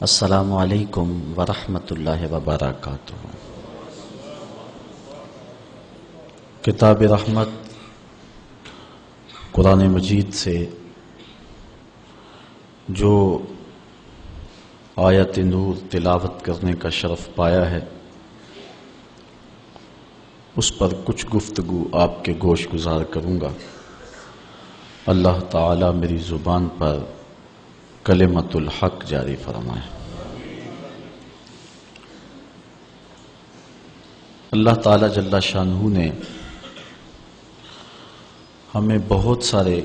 السلام علیکم ورحمۃ اللہ وبرکاتہ۔ کتاب رحمت قرآن مجید سے جو آیت نور تلاوت کرنے کا شرف پایا ہے، اس پر کچھ گفتگو آپ کے گوش گزار کروں گا۔ اللہ تعالی میری زبان پر کلمۃ الحق جاری فرمائے۔ اللہ تعالی جل شانہ نے ہمیں بہت سارے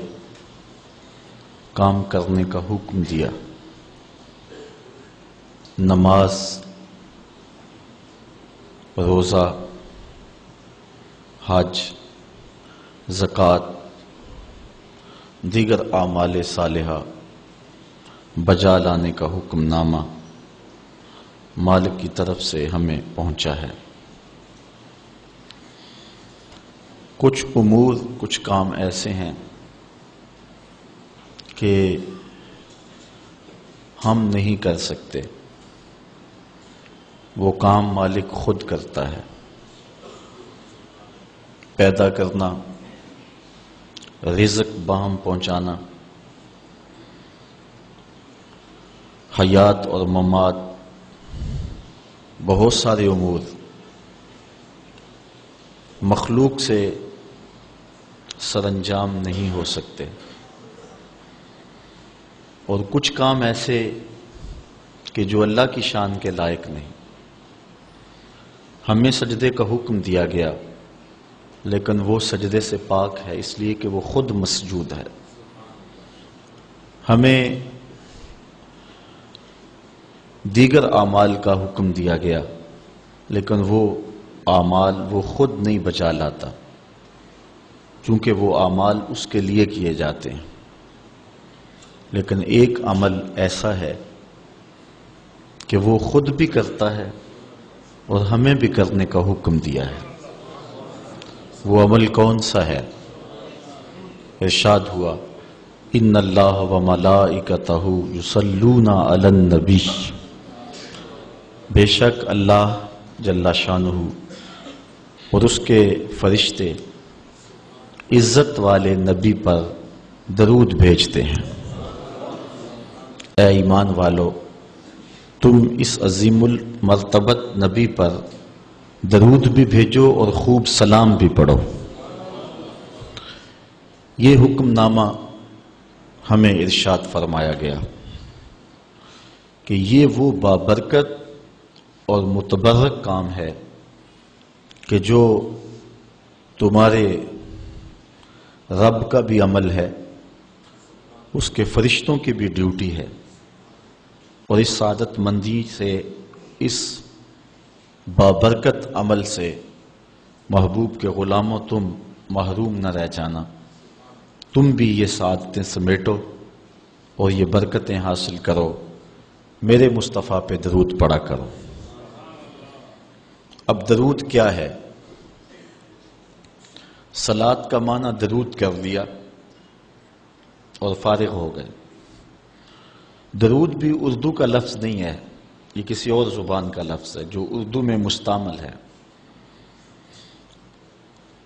کام کرنے کا حکم دیا۔ نماز، روزہ، حج، زکوٰۃ، دیگر اعمال صالحہ بجا لانے کا حکم نامہ مالک کی طرف سے ہمیں پہنچا ہے۔ کچھ امور، کچھ کام ایسے ہیں کہ ہم نہیں کر سکتے، وہ کام مالک خود کرتا ہے۔ پیدا کرنا، رزق باہم پہنچانا، حیات اور ممات، بہت سارے امور مخلوق سے سر انجام نہیں ہو سکتے، اور کچھ کام ایسے کہ جو اللہ کی شان کے لائق نہیں۔ ہمیں سجدے کا حکم دیا گیا، لیکن وہ سجدے سے پاک ہے، اس لیے کہ وہ خود مسجود ہے۔ ہمیں دیگر اعمال کا حکم دیا گیا، لیکن وہ اعمال وہ خود نہیں بچا لاتا، چونکہ وہ اعمال اس کے لیے کیے جاتے ہیں۔ لیکن ایک عمل ایسا ہے کہ وہ خود بھی کرتا ہے اور ہمیں بھی کرنے کا حکم دیا ہے۔ وہ عمل کون سا ہے؟ ارشاد ہوا، ان اللہ وملائکتہ یصلون علی النبی، بے شک اللہ جل شانہ اور اس کے فرشتے عزت والے نبی پر درود بھیجتے ہیں۔ اے ایمان والو، تم اس عظیم المرتبت نبی پر درود بھی بھیجو اور خوب سلام بھی پڑھو۔ یہ حکم نامہ ہمیں ارشاد فرمایا گیا کہ یہ وہ بابرکت اور متبرک کام ہے کہ جو تمہارے رب کا بھی عمل ہے، اس کے فرشتوں کی بھی ڈیوٹی ہے، اور اس سعادت مندی سے، اس بابرکت عمل سے محبوب کے غلاموں تم محروم نہ رہ جانا۔ تم بھی یہ سعادتیں سمیٹو اور یہ برکتیں حاصل کرو، میرے مصطفیٰ پہ درود پڑھا کرو۔ اب درود کیا ہے؟ صلاۃ کا معنی درود کر دیا اور فارغ ہو گئے۔ درود بھی اردو کا لفظ نہیں ہے، یہ کسی اور زبان کا لفظ ہے جو اردو میں مستعمل ہے۔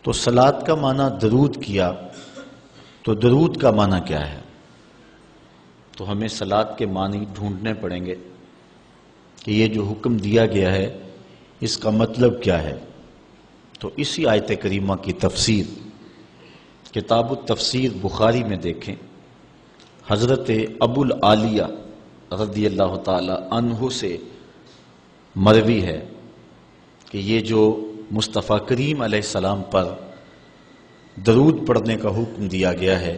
تو صلاۃ کا معنی درود کیا، تو درود کا معنی کیا ہے؟ تو ہمیں صلاۃ کے معنی ڈھونڈنے پڑیں گے کہ یہ جو حکم دیا گیا ہے اس کا مطلب کیا ہے۔ تو اسی آیت کریمہ کی تفسیر کتاب التفسیر بخاری میں دیکھیں، حضرت ابو العالیہ رضی اللہ تعالی عنہ سے مروی ہے کہ یہ جو مصطفیٰ کریم علیہ السلام پر درود پڑھنے کا حکم دیا گیا ہے،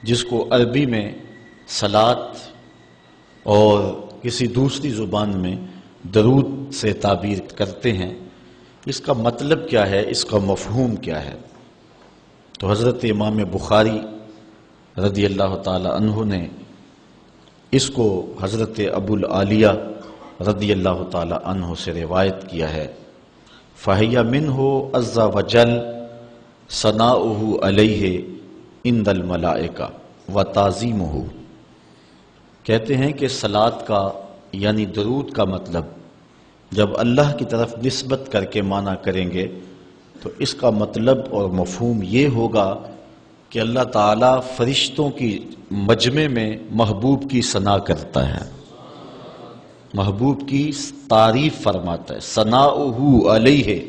جس کو عربی میں صلاۃ اور کسی دوسری زبان میں درود سے تعبیر کرتے ہیں، اس کا مطلب کیا ہے، اس کا مفہوم کیا ہے؟ تو حضرت امام بخاری رضی اللہ تعالی عنہ نے اس کو حضرت ابو العالیہ رضی اللہ تعالی عنہ سے روایت کیا ہے۔ فَهِيَ مِنْهُ عَزَّ وَجَلَّ ثَنَاؤُهُ عَلَيْهِ عِنْدَ الْمَلَائِكَةِ وَتَعْظِيمُهُ، کہتے ہیں کہ صلاۃ کا یعنی درود کا مطلب جب اللہ کی طرف نسبت کر کے معنی کریں گے تو اس کا مطلب اور مفہوم یہ ہوگا کہ اللہ تعالیٰ فرشتوں کی مجمع میں محبوب کی ثنا کرتا ہے، محبوب کی تعریف فرماتا ہے، ثناؤہ علیہ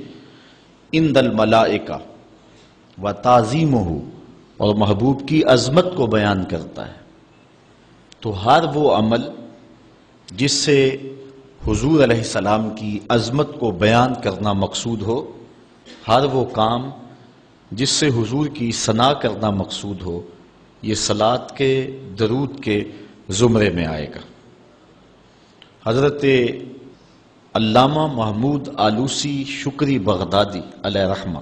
عند الملائکہ و تعظیمہ، اور محبوب کی عظمت کو بیان کرتا ہے۔ تو ہر وہ عمل جس سے حضور علیہ السلام کی عظمت کو بیان کرنا مقصود ہو، ہر وہ کام جس سے حضور کی ثنا کرنا مقصود ہو، یہ صلاۃ کے درود کے زمرے میں آئے گا۔ حضرت علامہ محمود آلوسی شکری بغدادی علیہ رحمہ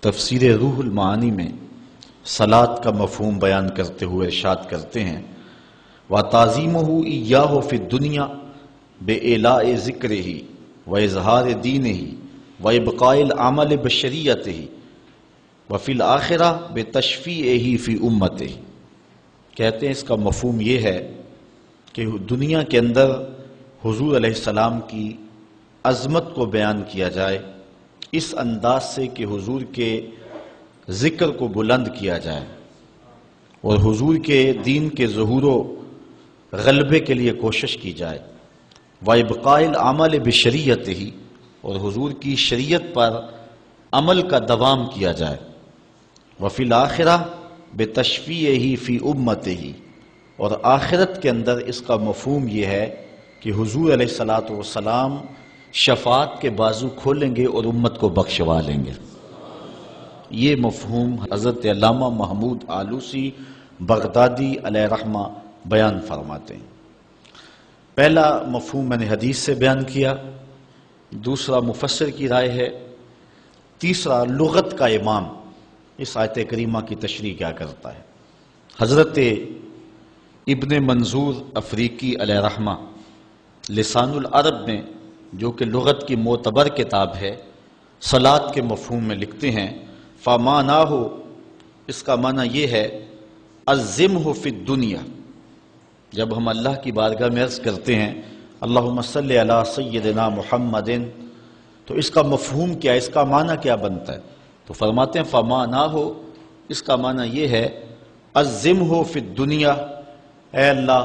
تفسیر روح المعانی میں صلاۃ کا مفہوم بیان کرتے ہوئے ارشاد کرتے ہیں، وَتَعْظِيمُهُ إِيَّاهُ فِي الدُّنْيَا بِإِعْلَاءِ ذِكْرِهِ وَإِظْهَارِ دِينِهِ وَإِبْقَاءِ الْعَمَلِ بِشَرِيعَتِهِ وَفِي الْآخِرَةِ بِتَشْفِيعِهِ فِي أُمَّتِهِ۔ کہتے ہیں اس کا مفہوم یہ ہے کہ دنیا کے اندر حضور علیہ السلام کی عظمت کو بیان کیا جائے اس انداز سے کہ حضور کے ذکر کو بلند کیا جائے اور حضور کے دین کے ظہور و غلبے کے لیے کوشش کی جائے، وَإِبْقَاءِ الْعَمَلِ بِشَرِيعَتِهِ، اور حضور کی شریعت پر عمل کا دوام کیا جائے، وَفِي الْآخِرَةِ بِتَشْفِيعِهِ فِي أُمَّتِهِ، اور آخرت کے اندر اس کا مفہوم یہ ہے کہ حضور علیہ السلام شفاعت کے بازو کھولیں گے اور امت کو بخشوا لیں گے۔ یہ مفہوم حضرت علامہ محمود آلوسی بغدادی علیہ رحمہ بیان فرماتے ہیں۔ پہلا مفہوم میں نے حدیث سے بیان کیا، دوسرا مفسر کی رائے ہے، تیسرا لغت کا امام اس آیت کریمہ کی تشریح کیا کرتا ہے۔ حضرت ابن منظور افریقی علیہ رحمہ لسان العرب میں، جو کہ لغت کی معتبر کتاب ہے، صلاۃ کے مفہوم میں لکھتے ہیں، فَمَانَاهُ، اس کا معنی یہ ہے، عَظِّمْهُ فِي الدُّنْيَا، جب ہم اللہ کی بارگاہ میں عرض کرتے ہیں اللہم صلی علی سیدنا محمد، تو اس کا مفہوم کیا ہے، اس کا معنی کیا بنتا ہے؟ تو فرماتے ہیں فَمَانَاهُ، اس کا معنی یہ ہے، عَظِّمْهُ فِي الدُّنْيَا، اے اللہ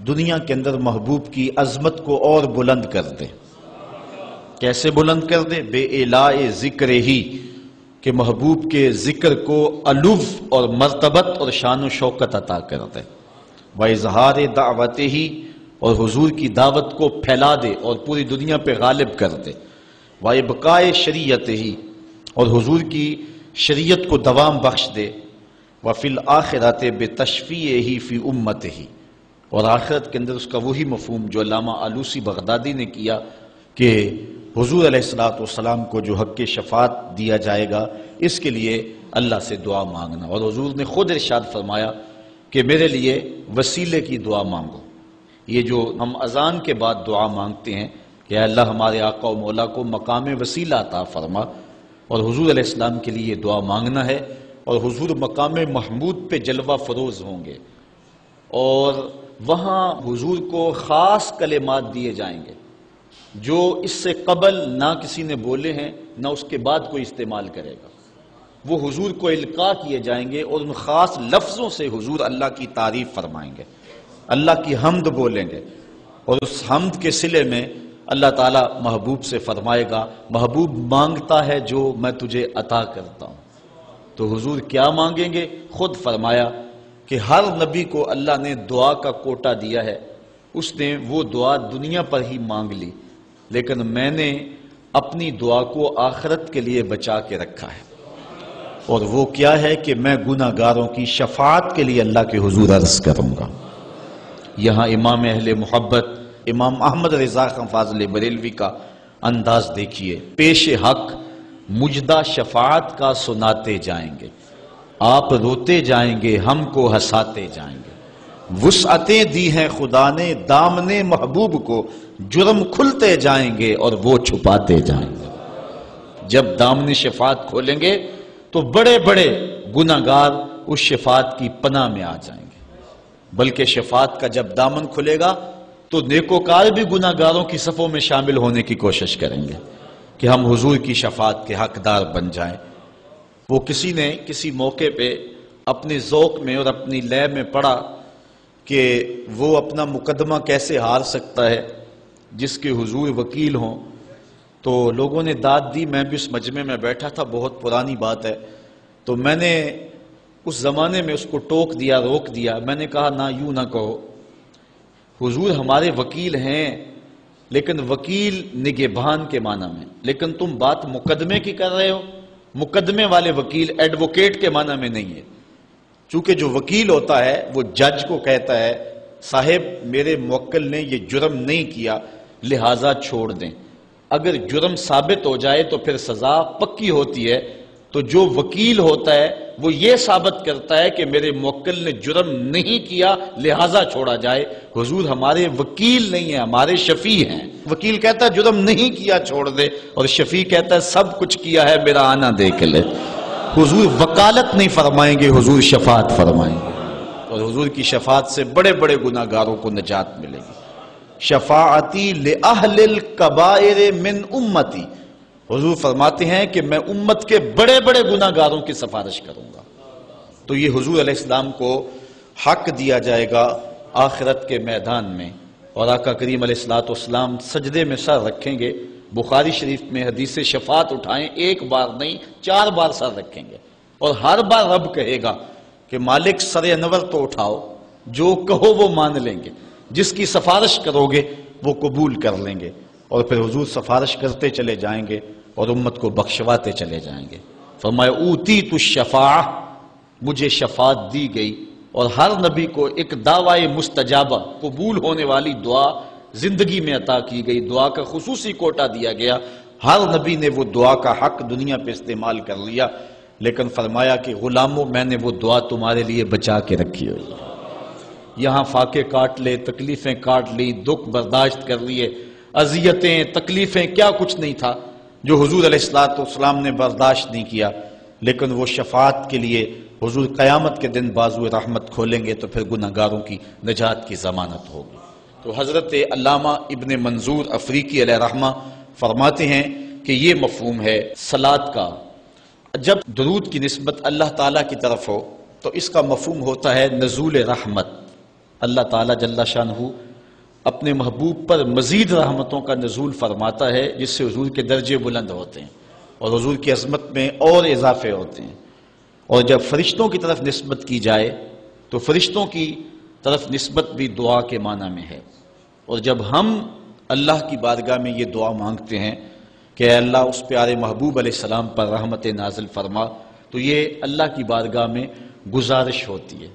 دنیا کے اندر محبوب کی عظمت کو اور بلند کر دے۔ کیسے بلند کر دے؟ بے اعلاء ذکر ہی، کہ محبوب کے ذکر کو علو اور مرتبت اور شان و شوکت عطا کر دے، وَإِظْهَارِ دَعْوَتِهِ، اور حضور کی دعوت کو پھیلا دے اور پوری دنیا پہ غالب کر دے، وَإِبْقَاءِ شَرِيعَتِهِ، اور حضور کی شریعت کو دوام بخش دے، وَفِي الْآخِرَةِ بِتَشْفِيعِهِ فِي أُمَّتِهِ، اور آخرت کے اندر اس کا وہی مفہوم جو علامہ آلوسی بغدادی نے کیا کہ حضور علیہ السلام کو جو حق شفاعت دیا جائے گا، اس کے لیے اللہ سے دعا مانگنا، اور حضور نے خود ارشاد فرمایا کہ میرے لیے وسیلے کی دعا مانگو۔ یہ جو ہم اذان کے بعد دعا مانگتے ہیں کہ اے اللہ ہمارے آقا و مولا کو مقام وسیلہ عطا فرما، اور حضور علیہ السلام کے لیے یہ دعا مانگنا ہے، اور حضور مقام محمود پہ جلوہ فروز ہوں گے، اور وہاں حضور کو خاص کلمات دیے جائیں گے جو اس سے قبل نہ کسی نے بولے ہیں نہ اس کے بعد کوئی استعمال کرے گا، وہ حضور کو القاء کیے جائیں گے، اور ان خاص لفظوں سے حضور اللہ کی تعریف فرمائیں گے، اللہ کی حمد بولیں گے، اور اس حمد کے صلے میں اللہ تعالیٰ محبوب سے فرمائے گا، محبوب مانگتا ہے جو میں تجھے عطا کرتا ہوں۔ تو حضور کیا مانگیں گے؟ خود فرمایا کہ ہر نبی کو اللہ نے دعا کا کوٹا دیا ہے، اس نے وہ دعا دنیا پر ہی مانگ لی، لیکن میں نے اپنی دعا کو آخرت کے لیے بچا کے رکھا ہے، اور وہ کیا ہے کہ میں گناہ گاروں کی شفاعت کے لیے اللہ کے حضور عرض کروں گا۔ یہاں امام اہل محبت امام احمد رضا خان فاضل بریلوی کا انداز دیکھیے، پیش حق مجدہ شفاعت کا سناتے جائیں گے، آپ روتے جائیں گے ہم کو ہنساتے جائیں گے، وسعتیں دی ہیں خدا نے دامن محبوب کو، جرم کھلتے جائیں گے اور وہ چھپاتے جائیں گے۔ جب دامن شفاعت کھولیں گے تو بڑے بڑے گناہگار اس شفاعت کی پناہ میں آ جائیں گے، بلکہ شفاعت کا جب دامن کھلے گا تو نیکوکار بھی گناہگاروں کی صفوں میں شامل ہونے کی کوشش کریں گے کہ ہم حضور کی شفاعت کے حقدار بن جائیں۔ وہ کسی نے کسی موقع پہ اپنے ذوق میں اور اپنی لے میں پڑھا کہ وہ اپنا مقدمہ کیسے ہار سکتا ہے جس کے حضور وکیل ہوں، تو لوگوں نے داد دی۔ میں بھی اس مجمع میں بیٹھا تھا، بہت پرانی بات ہے، تو میں نے اس زمانے میں اس کو ٹوک دیا، روک دیا۔ میں نے کہا نہ، یوں نہ کہو، حضور ہمارے وکیل ہیں، لیکن وکیل نگہبان کے معنی میں، لیکن تم بات مقدمے کی کر رہے ہو، مقدمے والے وکیل ایڈوکیٹ کے معنی میں نہیں ہے۔ چونکہ جو وکیل ہوتا ہے وہ جج کو کہتا ہے صاحب میرے موکل نے یہ جرم نہیں کیا لہٰذا چھوڑ دیں، اگر جرم ثابت ہو جائے تو پھر سزا پکی ہوتی ہے۔ تو جو وکیل ہوتا ہے وہ یہ ثابت کرتا ہے کہ میرے موکل نے جرم نہیں کیا لہٰذا چھوڑا جائے۔ حضور ہمارے وکیل نہیں ہیں، ہمارے شفیع ہیں۔ وکیل کہتا ہے جرم نہیں کیا چھوڑ دے، اور شفیع کہتا ہے سب کچھ کیا ہے میرا آنا دیکھ لے۔ حضور وکالت نہیں فرمائیں گے، حضور شفاعت فرمائیں گے، اور حضور کی شفاعت سے بڑے بڑے گناہگاروں کو نجات ملے گی۔ شفاعتی لأہل الکبائر من امتی، حضور فرماتے ہیں کہ میں امت کے بڑے بڑے گناہگاروں کی سفارش کروں گا۔ تو یہ حضور علیہ السلام کو حق دیا جائے گا آخرت کے میدان میں، اور آقا کریم علیہ السلام سجدے میں سر رکھیں گے۔ بخاری شریف میں حدیث شفاعت اٹھائیں، ایک بار نہیں 4 بار سر رکھیں گے، اور ہر بار رب کہے گا کہ مالک سر انور تو اٹھاؤ، جو کہو وہ مان لیں گے، جس کی سفارش کرو گے وہ قبول کر لیں گے۔ اور پھر حضور سفارش کرتے چلے جائیں گے اور امت کو بخشواتے چلے جائیں گے۔ فرمایا اوتیت الشفاعہ، مجھے شفاعت دی گئی، اور ہر نبی کو ایک دعوی مستجابہ، قبول ہونے والی دعا زندگی میں عطا کی گئی، دعا کا خصوصی کوٹا دیا گیا۔ ہر نبی نے وہ دعا کا حق دنیا پہ استعمال کر لیا، لیکن فرمایا کہ غلاموں میں نے وہ دعا تمہارے لیے بچا کے رکھی ہوئی ہے۔ یہاں فاقے کاٹ لے، تکلیفیں کاٹ لی، دکھ برداشت کر لیے، اذیتیں تکلیفیں کیا کچھ نہیں تھا جو حضور علیہ السلام نے برداشت نہیں کیا، لیکن وہ شفاعت کے لیے حضور قیامت کے دن بازو رحمت کھولیں گے تو پھر گناہگاروں کی نجات کی ضمانت ہوگی۔ تو حضرت علامہ ابن منظور افریقی علیہ رحمہ فرماتے ہیں کہ یہ مفہوم ہے صلاۃ کا، جب درود کی نسبت اللہ تعالیٰ کی طرف ہو تو اس کا مفہوم ہوتا ہے نزول رحمت۔ اللہ تعالیٰ جل شانہ اپنے محبوب پر مزید رحمتوں کا نزول فرماتا ہے، جس سے حضور کے درجے بلند ہوتے ہیں اور حضور کی عظمت میں اور اضافے ہوتے ہیں۔ اور جب فرشتوں کی طرف نسبت کی جائے تو فرشتوں کی طرف نسبت بھی دعا کے معنی میں ہے۔ اور جب ہم اللہ کی بارگاہ میں یہ دعا مانگتے ہیں کہ اے اللہ اس پیارے محبوب علیہ السلام پر رحمت نازل فرما، تو یہ اللہ کی بارگاہ میں گزارش ہوتی ہے۔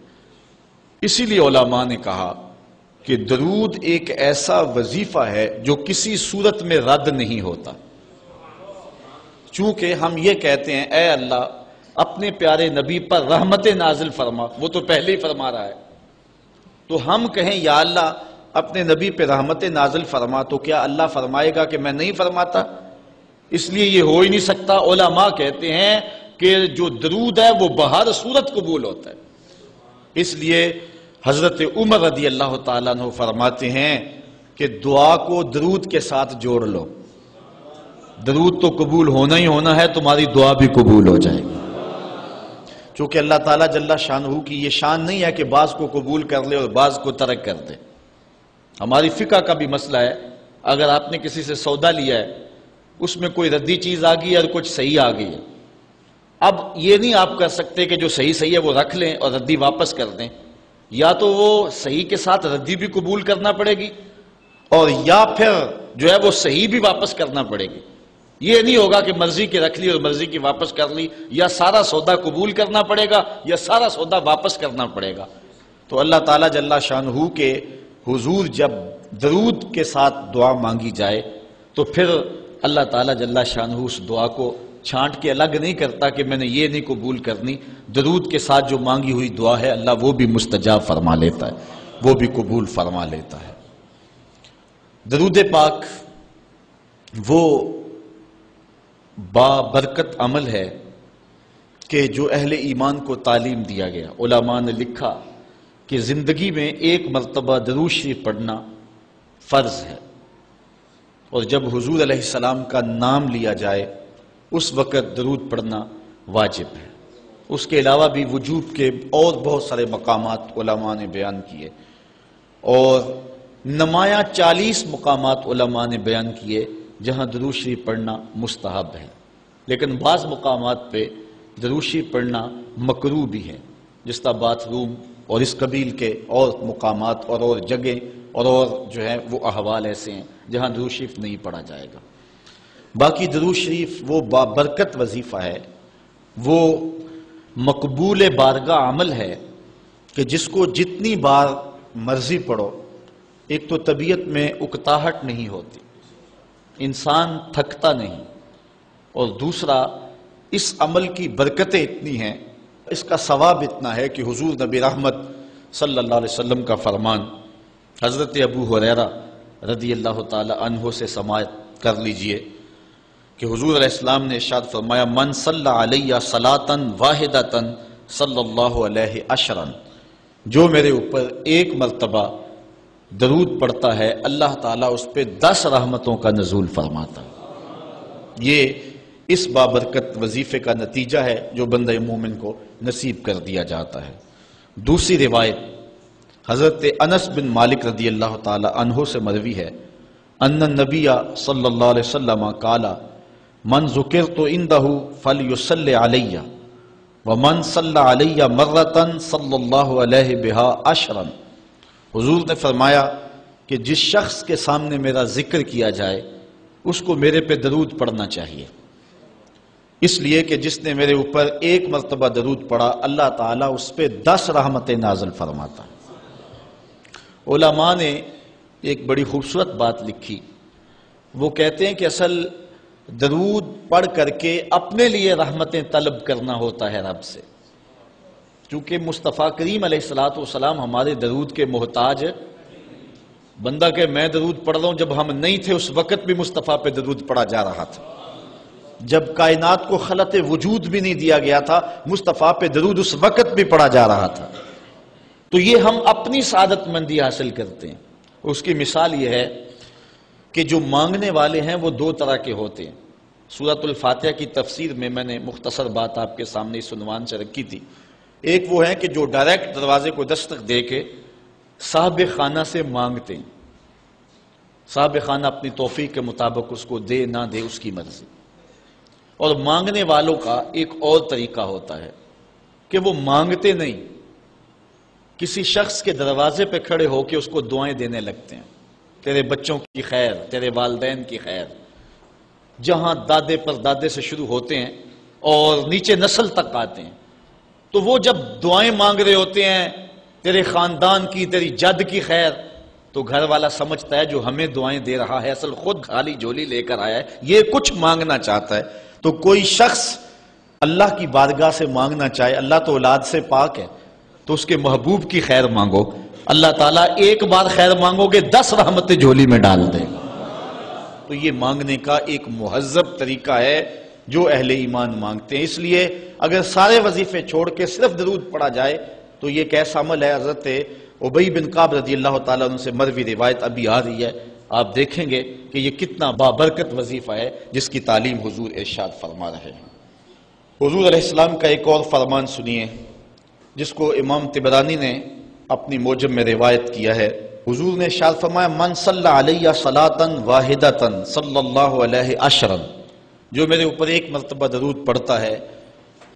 اسی لیے علماء نے کہا کہ درود ایک ایسا وظیفہ ہے جو کسی صورت میں رد نہیں ہوتا۔ چونکہ ہم یہ کہتے ہیں اے اللہ اپنے پیارے نبی پر رحمت نازل فرما، وہ تو پہلے ہی فرما رہا ہے، تو ہم کہیں یا اللہ اپنے نبی پہ رحمت نازل فرما، تو کیا اللہ فرمائے گا کہ میں نہیں فرماتا؟ اس لیے یہ ہو ہی نہیں سکتا۔ علماء کہتے ہیں کہ جو درود ہے وہ بہر صورت قبول ہوتا ہے۔ اس لیے حضرت عمر رضی اللہ تعالیٰ عنہ فرماتے ہیں کہ دعا کو درود کے ساتھ جوڑ لو، درود تو قبول ہونا ہی ہونا ہے، تمہاری دعا بھی قبول ہو جائے گی۔ چونکہ اللہ تعالیٰ جل شانہ کی یہ شان نہیں ہے کہ بعض کو قبول کر لے اور بعض کو ترک کر دے۔ ہماری فقہ کا بھی مسئلہ ہے، اگر آپ نے کسی سے سودا لیا ہے، اس میں کوئی ردی چیز آ گئی ہے اور کچھ صحیح آ گئی ہے، اب یہ نہیں آپ کر سکتے کہ جو صحیح ہے وہ رکھ لیں اور ردی واپس کر دیں، یا تو وہ صحیح کے ساتھ ردی بھی قبول کرنا پڑے گی، اور یا پھر جو ہے وہ صحیح بھی واپس کرنا پڑے گی۔ یہ نہیں ہوگا کہ مرضی کی رکھ لی اور مرضی کی واپس کر لی، یا سارا سودا قبول کرنا پڑے گا یا سارا سودا واپس کرنا پڑے گا۔ تو اللہ تعالیٰ جل شانہ کے حضور جب درود کے ساتھ دعا مانگی جائے تو پھر اللہ تعالیٰ جل شانہ اس دعا کو چھانٹ کے الگ نہیں کرتا کہ میں نے یہ نہیں قبول کرنی، درود کے ساتھ جو مانگی ہوئی دعا ہے اللہ وہ بھی مستجاب فرما لیتا ہے، وہ بھی قبول فرما لیتا ہے۔ درود پاک وہ بابرکت عمل ہے کہ جو اہل ایمان کو تعلیم دیا گیا۔ علماء نے لکھا کہ زندگی میں ایک مرتبہ درود شریف پڑھنا فرض ہے، اور جب حضور علیہ السلام کا نام لیا جائے اس وقت درود پڑھنا واجب ہے۔ اس کے علاوہ بھی وجوب کے اور بہت سارے مقامات علماء نے بیان کیے، اور نمایاں 40 مقامات علماء نے بیان کیے جہاں درود شریف پڑھنا مستحب ہے، لیکن بعض مقامات پہ درود شریف پڑھنا مکروہ بھی ہے، جس طرح باتھ روم اور اس قبیل کے اور مقامات اور جگہ اور جو ہے وہ احوال ایسے ہیں جہاں درود شریف نہیں پڑھا جائے گا۔ باقی درود شریف وہ بابرکت وظیفہ ہے، وہ مقبول بارگاہ عمل ہے کہ جس کو جتنی بار مرضی پڑھو، ایک تو طبیعت میں اکتاہٹ نہیں ہوتی، انسان تھکتا نہیں، اور دوسرا اس عمل کی برکتیں اتنی ہیں، اس کا ثواب اتنا ہے کہ حضور نبی رحمت صلی اللہ علیہ وسلم کا فرمان حضرت ابو ہریرہ رضی اللہ تعالی عنہ سے سماعت کر لیجئے کہ حضور علیہ السلام نے ارشاد فرمایا من صلی علیہ صلاۃ واحدۃ صلی اللہ علیہ عشرا، جو میرے اوپر ایک مرتبہ درود پڑھتا ہے اللہ تعالیٰ اس پہ 10 رحمتوں کا نزول فرماتا ہے۔ یہ اس بابرکت وظیفے کا نتیجہ ہے جو بندہ مومن کو نصیب کر دیا جاتا ہے۔ دوسری روایت حضرت انس بن مالک رضی اللہ تعالی عنہ سے مروی ہے ان النبی صلی اللہ علیہ وسلم قال من ذکرت عنده فلیصلی علی ومن صلی علی مرۃ صلی اللہ علیہ بها عشرا، حضور نے فرمایا کہ جس شخص کے سامنے میرا ذکر کیا جائے اس کو میرے پہ درود پڑھنا چاہیے، اس لیے کہ جس نے میرے اوپر ایک مرتبہ درود پڑھا اللہ تعالیٰ اس پہ 10 رحمتیں نازل فرماتا۔ علماء نے ایک بڑی خوبصورت بات لکھی، وہ کہتے ہیں کہ اصل درود پڑھ کر کے اپنے لیے رحمتیں طلب کرنا ہوتا ہے رب سے، چونکہ مصطفیٰ کریم علیہ الصلوۃ والسلام ہمارے درود کے محتاج ہے۔ بندہ کہ میں درود پڑھ رہا ہوں، جب ہم نہیں تھے اس وقت بھی مصطفیٰ پہ درود پڑھا جا رہا تھا، جب کائنات کو خلق وجود بھی نہیں دیا گیا تھا مصطفیٰ پہ درود اس وقت بھی پڑھا جا رہا تھا۔ تو یہ ہم اپنی سعادت مندی حاصل کرتے ہیں۔ اس کی مثال یہ ہے کہ جو مانگنے والے ہیں وہ 2 طرح کے ہوتے ہیں۔ سورۃ الفاتحہ کی تفسیر میں نے مختصر بات آپ کے سامنے اس عنوان سے رکھی تھی۔ ایک وہ ہے کہ جو ڈائریکٹ دروازے کو دستک دے کے صاحب خانہ سے مانگتے ہیں، صاحب خانہ اپنی توفیق کے مطابق اس کو دے نہ دے اس کی مرضی۔ اور مانگنے والوں کا ایک اور طریقہ ہوتا ہے کہ وہ مانگتے نہیں، کسی شخص کے دروازے پہ کھڑے ہو کے اس کو دعائیں دینے لگتے ہیں، تیرے بچوں کی خیر، تیرے والدین کی خیر، جہاں دادے پر دادے سے شروع ہوتے ہیں اور نیچے نسل تک آتے ہیں۔ تو وہ جب دعائیں مانگ رہے ہوتے ہیں تیرے خاندان کی، تیری جد کی خیر، تو گھر والا سمجھتا ہے جو ہمیں دعائیں دے رہا ہے اصل خود خالی جھولی لے کر آیا ہے، یہ کچھ مانگنا چاہتا ہے۔ تو کوئی شخص اللہ کی بارگاہ سے مانگنا چاہے، اللہ تو اولاد سے پاک ہے، تو اس کے محبوب کی خیر مانگو، اللہ تعالیٰ ایک بار خیر مانگو گے 10 رحمتیں جھولی میں ڈال دے گا۔ تو یہ مانگنے کا ایک مہذب طریقہ ہے جو اہل ایمان مانگتے ہیں۔ اس لیے اگر سارے وظیفے چھوڑ کے صرف درود پڑھا جائے تو یہ کیسا عمل ہے۔ حضرت ابی بن کعب رضی اللہ تعالیٰ عنہ سے مروی روایت ابھی آ رہی ہے، آپ دیکھیں گے کہ یہ کتنا بابرکت وظیفہ ہے جس کی تعلیم حضور ارشاد فرما رہے ہیں۔ حضور علیہ السلام کا ایک اور فرمان سنیے جس کو امام طبرانی نے اپنی موجم میں روایت کیا ہے۔ حضور نے ارشاد فرمایا من صلی علیہ صلاۃ واحدۃ صلی اللہ علیہ عشرا، جو میرے اوپر ایک مرتبہ درود پڑھتا ہے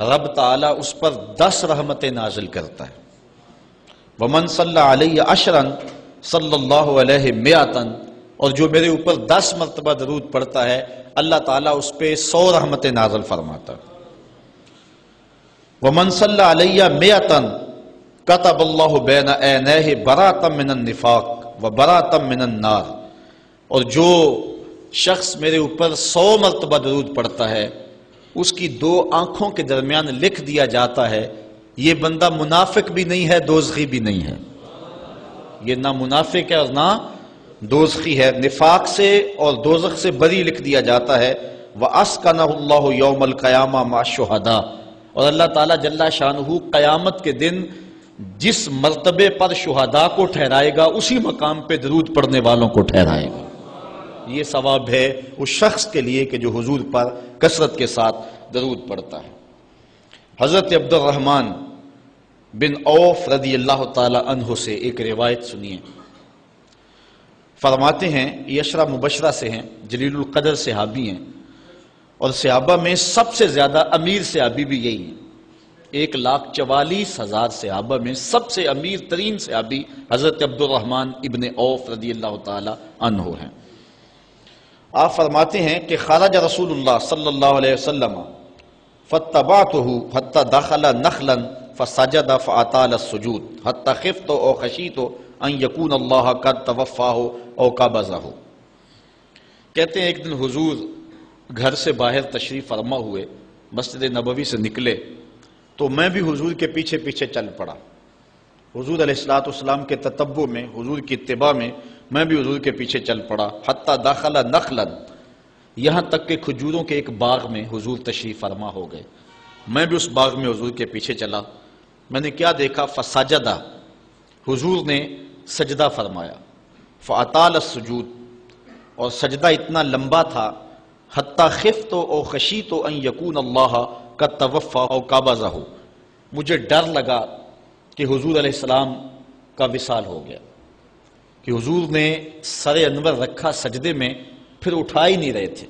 رب تعالیٰ اس پر 10 رحمتیں نازل کرتا ہے۔ ومن صلی علیہ عشرا صلی اللہ علیہ مئۃ، اور جو میرے اوپر 10 مرتبہ درود پڑھتا ہے اللہ تعالیٰ اس پہ 100 رحمتیں نازل فرماتا ہے۔ ومن صلی علیہ مئۃ کتب اللہ بین عینیہ براۃ من النفاق وبراۃ من النار، اور جو شخص میرے اوپر 100 مرتبہ درود پڑھتا ہے اس کی 2 آنکھوں کے درمیان لکھ دیا جاتا ہے یہ بندہ منافق بھی نہیں ہے دوزخی بھی نہیں ہے، یہ نہ منافق ہے اور نہ دوزخی ہے، نفاق سے اور دوزخ سے بری لکھ دیا جاتا ہے۔ وَأَسْكَنَهُ اللَّهُ يَوْمَ الْقِيَامَةِ مَعَ الشُّهَدَاءِ، اور اللہ تعالیٰ جل شانہ قیامت کے دن جس مرتبے پر شہداء کو ٹھہرائے گا اسی مقام پہ درود پڑھنے والوں کو ٹھہرائے گا۔ یہ ثواب ہے اس شخص کے لیے کہ جو حضور پر کثرت کے ساتھ درود پڑھتا ہے۔ حضرت عبد الرحمن بن عوف رضی اللہ تعالی عنہ سے ایک روایت سنیے۔ فرماتے ہیں، یہ عشرہ مبشرہ سے ہیں، جلیل القدر صحابی ہیں، اور صحابہ میں سب سے زیادہ امیر صحابی بھی یہی ہیں۔ 1,44,000 صحابہ میں سب سے امیر ترین صحابی حضرت عبد الرحمن ابن عوف رضی اللہ تعالی عنہ ہیں۔ آپ فرماتے ہیں کہ خرج رسول اللہ صلی اللہ علیہ وسلم فاتبعته حتى دخل نخلا فسجد فاطال السجود حتى خفت او خشیت ان يكون الله قد توفاه او قبضه۔ کہتے ہیں ایک دن حضور گھر سے باہر تشریف فرما ہوئے، مسجد نبوی سے نکلے تو میں بھی حضور کے پیچھے پیچھے چل پڑا۔ حضور علیہ السلام کے تتبع میں، حضور کی اتباع میں میں بھی حضور کے پیچھے چل پڑا۔ حتی داخل نخلا، یہاں تک کہ کھجوروں کے ایک باغ میں حضور تشریف فرما ہو گئے۔ میں بھی اس باغ میں حضور کے پیچھے چلا۔ میں نے کیا دیکھا؟ فسجدہ، حضور نے سجدہ فرمایا۔ فاطال السجود، اور سجدہ اتنا لمبا تھا۔ حتی خفت او خشیت ان یکون اللہ قد توفی او قبضہ، مجھے ڈر لگا کہ حضور علیہ السلام کا وصال ہو گیا، کہ حضور نے سر انور رکھا سجدے میں، پھر اٹھا ہی نہیں رہے تھے،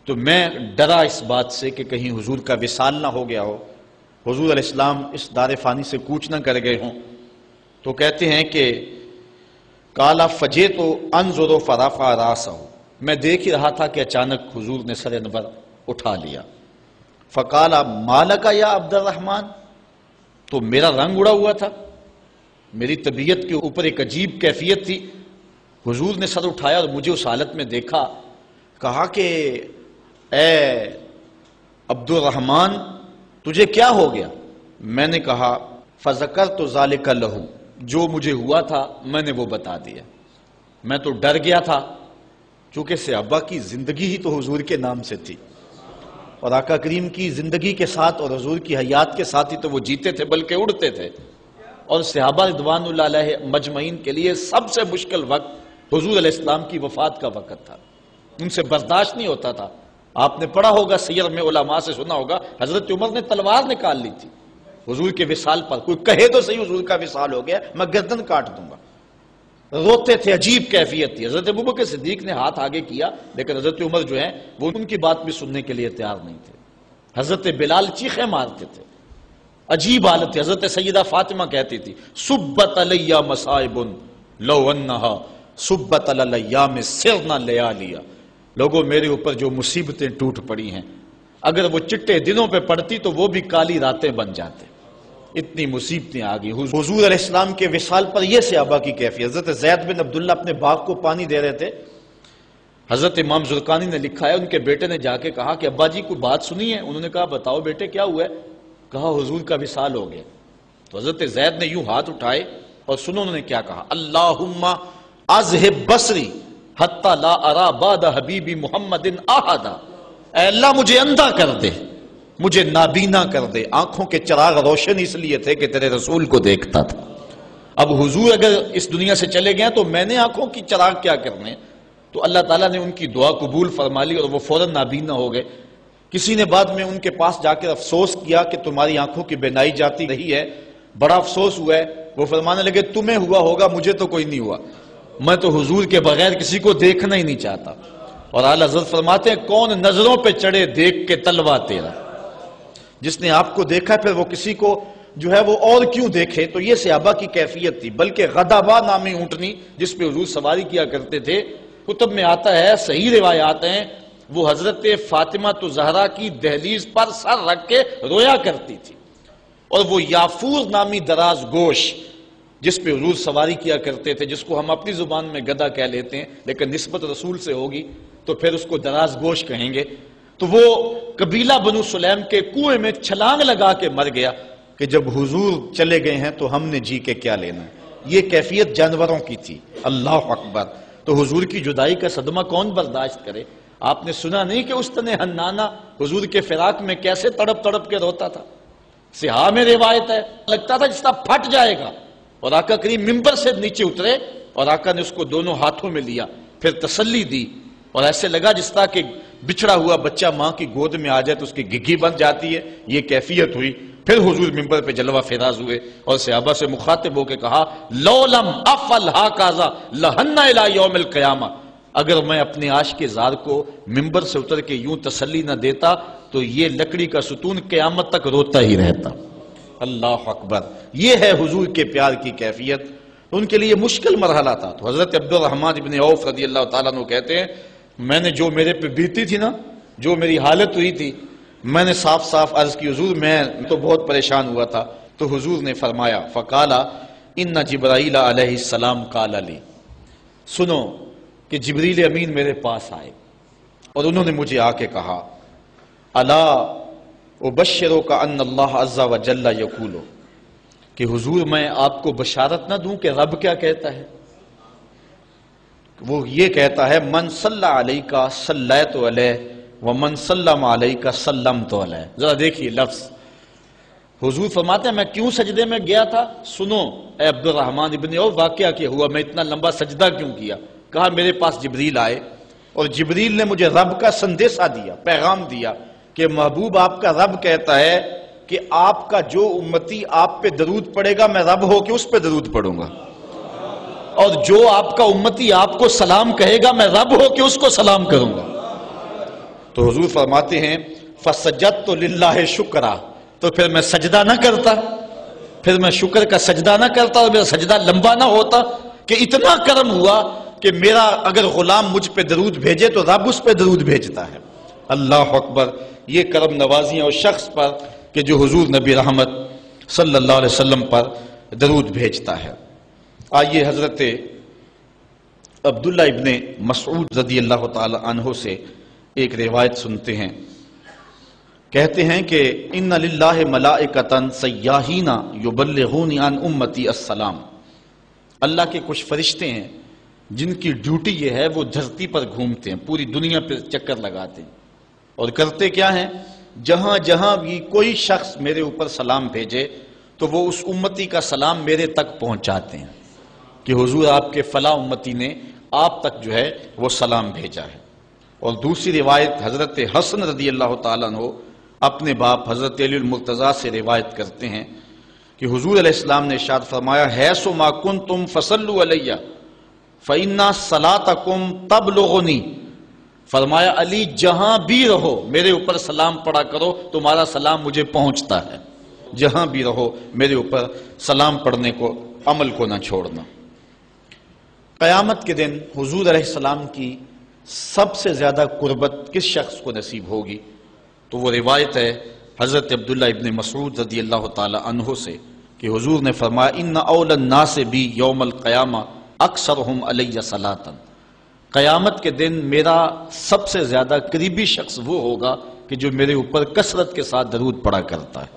تو میں ڈرا اس بات سے کہ کہیں حضور کا وصال نہ ہو گیا ہو، حضور علیہ السلام اس دار فانی سے کوچ نہ کر گئے ہوں۔ تو کہتے ہیں کہ کالا فجیت انظر فرفع راسہ، میں دیکھ ہی رہا تھا کہ اچانک حضور نے سر انور اٹھا لیا۔ فقال مالک یا عبد الرحمن، تو میرا رنگ اڑا ہوا تھا، میری طبیعت کے اوپر ایک عجیب کیفیت تھی۔ حضور نے سر اٹھایا اور مجھے اس حالت میں دیکھا، کہا کہ اے عبد الرحمن تجھے کیا ہو گیا؟ میں نے کہا فذکرت ذالک لہ، جو مجھے ہوا تھا میں نے وہ بتا دیا۔ میں تو ڈر گیا تھا، چونکہ صحابہ کی زندگی ہی تو حضور کے نام سے تھی، اور آقا کریم کی زندگی کے ساتھ اور حضور کی حیات کے ساتھ ہی تو وہ جیتے تھے بلکہ اڑتے تھے۔ اور صحابہ رضوان اللہ علیہ مجمعین کے لیے سب سے مشکل وقت حضور علیہ السلام کی وفات کا وقت تھا، ان سے برداشت نہیں ہوتا تھا۔ آپ نے پڑھا ہوگا، سیر میں علماء سے سنا ہوگا، حضرت عمر نے تلوار نکال لی تھی حضور کے وصال پر، کوئی کہے تو صحیح حضور کا وصال ہو گیا، میں گردن کاٹ دوں گا۔ روتے تھے، عجیب کیفیت تھی۔ حضرت ابوبکر صدیق نے ہاتھ آگے کیا، لیکن حضرت عمر جو ہیں وہ ان کی بات بھی سننے کے لیے تیار نہیں تھے۔ حضرت بلال چیخیں مارتے تھے، عجیب حالت تھی۔ حضرت سیدہ فاطمہ کہتی تھی سبت علی مصائب لو انہا سبت علی الایام سرنا لیالیا، لوگوں میرے اوپر جو مصیبتیں ٹوٹ پڑی ہیں، اگر وہ چٹے دنوں پہ پڑتی تو وہ بھی کالی راتیں بن جاتے، اتنی مصیبتیں آ گئی۔ حضور علیہ السلام کے وصال پر یہ صحابہ کی کیفیت۔ حضرت زید بن عبداللہ اپنے باغ کو پانی دے رہے تھے، حضرت امام زرقانی نے لکھا ہے ان کے بیٹے نے جا کے کہا کہ ابا جی کوئی بات سنی ہے؟ انہوں نے کہا بتاؤ بیٹے کیا ہوا ہے؟ کہا حضور کا وصال ہو گیا۔ تو حضرت زید نے یوں ہاتھ اٹھائے اور سنو انہوں نے کیا کہا، اللہم اذہب بصری حتی لا ارا بعد حبیبی محمد احدا، اے اللہ مجھے اندھا کر دے، مجھے نابینا کر دے۔ آنکھوں کے چراغ روشن اس لیے تھے کہ تیرے رسول کو دیکھتا تھا، اب حضور اگر اس دنیا سے چلے گئے تو میں نے آنکھوں کی چراغ کیا کرنے؟ تو اللہ تعالیٰ نے ان کی دعا قبول فرما لی اور وہ فوراً نابینا ہو گئے۔ کسی نے بعد میں ان کے پاس جا کر افسوس کیا کہ تمہاری آنکھوں کی بینائی جاتی رہی ہے، بڑا افسوس ہوا ہے۔ وہ فرمانے لگے تمہیں ہوا ہوگا، مجھے تو کوئی نہیں ہوا، میں تو حضور کے بغیر کسی کو دیکھنا ہی نہیں چاہتا۔ اور اعلیٰ حضرت فرماتے ہیں کون نظروں پہ چڑھے دیکھ کے تلوا تیرا، جس نے آپ کو دیکھا پھر وہ کسی کو جو ہے وہ اور کیوں دیکھے؟ تو یہ صحابہ کی کیفیت تھی۔ بلکہ غدابہ نامی اونٹنی جس پہ حضور سواری کیا کرتے تھے، کتب میں آتا ہے، صحیح روایات ہیں، وہ حضرت فاطمہ زہرا کی دہلیز پر سر رکھ کے رویا کرتی تھی، اور وہ یافور نامی دراز گوش جس پہ حضور سواری کیا کرتے تھے، جس کو ہم اپنی زبان میں گدھا کہہ لیتے ہیں لیکن نسبت رسول سے ہوگی تو پھر اس کو دراز گوش کہیں گے، تو وہ قبیلہ بنو سلیم کے کنویں میں چھلانگ لگا کے مر گیا کہ جب حضور چلے گئے ہیں تو ہم نے جی کے کیا لینا۔ یہ کیفیت جانوروں کی تھی۔ اللہ اکبر۔ تو حضور کی جدائی کا صدمہ کون برداشت کرے؟ آپ نے سنا نہیں کہ استن حنانہ حضور کے فراق میں کیسے تڑپ تڑپ کے روتا تھا؟ صحاح میں روایت ہے لگتا تھا جس طرح پھٹ جائے گا، اور آقا کریم ممبر سے نیچے اترے اور آقا نے اس کو دونوں ہاتھوں میں لیا، پھر تسلی دی، اور ایسے لگا جس طرح کہ بچھڑا ہوا بچہ ماں کی گود میں آ جائے تو اس کی گگھی بن جاتی ہے، یہ کیفیت ہوئی۔ پھر حضور ممبر پہ جلوہ فراز ہوئے اور صحابہ سے مخاطب ہو کے کہا لو لم افعل ھکذا لھن الی یوم القیامہ، اگر میں اپنے عاشق زار کو ممبر سے اتر کے یوں تسلی نہ دیتا تو یہ لکڑی کا ستون قیامت تک روتا ہی رہتا۔ اللہ اکبر، یہ ہے حضور کے پیار کی کیفیت۔ ان کے لیے مشکل مرحلہ تھا، تو حضرت عبد الرحمن ابن عوف رضی اللہ تعالیٰ عنہ کہتے ہیں میں نے جو میرے پہ بیتی تھی نا، جو میری حالت ہوئی تھی، میں نے صاف صاف عرض کی حضور میں تو بہت پریشان ہوا تھا، تو حضور نے فرمایا فقالا ان جبرائیل علیہ السلام قال لی، سنو کہ جبریل امین میرے پاس آئے اور انہوں نے مجھے آ کے کہا الا ابشرک ان اللہ عز وجل یقول، کہ حضور میں آپ کو بشارت نہ دوں کہ رب کیا کہتا ہے؟ وہ یہ کہتا ہے من صلی علیک صلیت علیہ ومن سلم علیک سلمت علیہ۔ ذرا دیکھیے لفظ، حضور فرماتے ہیں میں کیوں سجدے میں گیا تھا؟ سنو اے عبد الرحمن ابن عوف واقعہ کیا ہوا، میں اتنا لمبا سجدہ کیوں کیا؟ کہا میرے پاس جبریل آئے اور جبریل نے مجھے رب کا سندیسہ دیا، پیغام دیا کہ محبوب آپ کا رب کہتا ہے کہ آپ کا جو امتی آپ پہ درود پڑے گا میں رب ہو کے اس پہ درود پڑھوں گا، اور جو آپ کا امتی آپ کو سلام کہے گا میں رب ہو کے اس کو سلام کروں گا۔ تو حضور فرماتے ہیں فسجدت للہ شکرا، تو پھر میں سجدہ نہ کرتا، پھر میں شکر کا سجدہ نہ کرتا اور میرا سجدہ لمبا نہ ہوتا کہ اتنا کرم ہوا کہ میرا اگر غلام مجھ پہ درود بھیجے تو رب اس پہ درود بھیجتا ہے۔ اللہ اکبر، یہ کرم نوازیاں اس شخص پر کہ جو حضور نبی رحمت صلی اللہ علیہ وسلم پر درود بھیجتا ہے۔ آئیے حضرت عبداللہ ابن مسعود رضی اللہ تعالی عنہ سے ایک روایت سنتے ہیں، کہتے ہیں کہ ان للہ ملائکۃ سیاحین یبلغون عن امتی السلام، اللہ کے کچھ فرشتے ہیں جن کی ڈیوٹی یہ ہے وہ دھرتی پر گھومتے ہیں، پوری دنیا پہ چکر لگاتے ہیں، اور کرتے کیا ہیں؟ جہاں جہاں بھی کوئی شخص میرے اوپر سلام بھیجے تو وہ اس امتی کا سلام میرے تک پہنچاتے ہیں کہ حضور آپ کے فلاں امتی نے آپ تک جو ہے وہ سلام بھیجا ہے۔ اور دوسری روایت حضرت حسن رضی اللہ تعالیٰ عنہ اپنے باپ حضرت علی المرتضیٰ سے روایت کرتے ہیں کہ حضور علیہ السلام نے ارشاد فرمایا حیث ما کنتم فصلوا علی فإن صلاتکم تبلغنی، فرمایا علی جہاں بھی رہو میرے اوپر سلام پڑھا کرو، تمہارا سلام مجھے پہنچتا ہے، جہاں بھی رہو میرے اوپر سلام پڑھنے کو عمل کو نہ چھوڑنا۔ قیامت کے دن حضور علیہ السلام کی سب سے زیادہ قربت کس شخص کو نصیب ہوگی؟ تو وہ روایت ہے حضرت عبداللہ ابن مسعود رضی اللہ تعالی عنہ سے کہ حضور نے فرمایا ان اول الناس بی یوم القیامہ اکثرہم علی صلاۃ، قیامت کے دن میرا سب سے زیادہ قریبی شخص وہ ہوگا کہ جو میرے اوپر کثرت کے ساتھ درود پڑھا کرتا ہے۔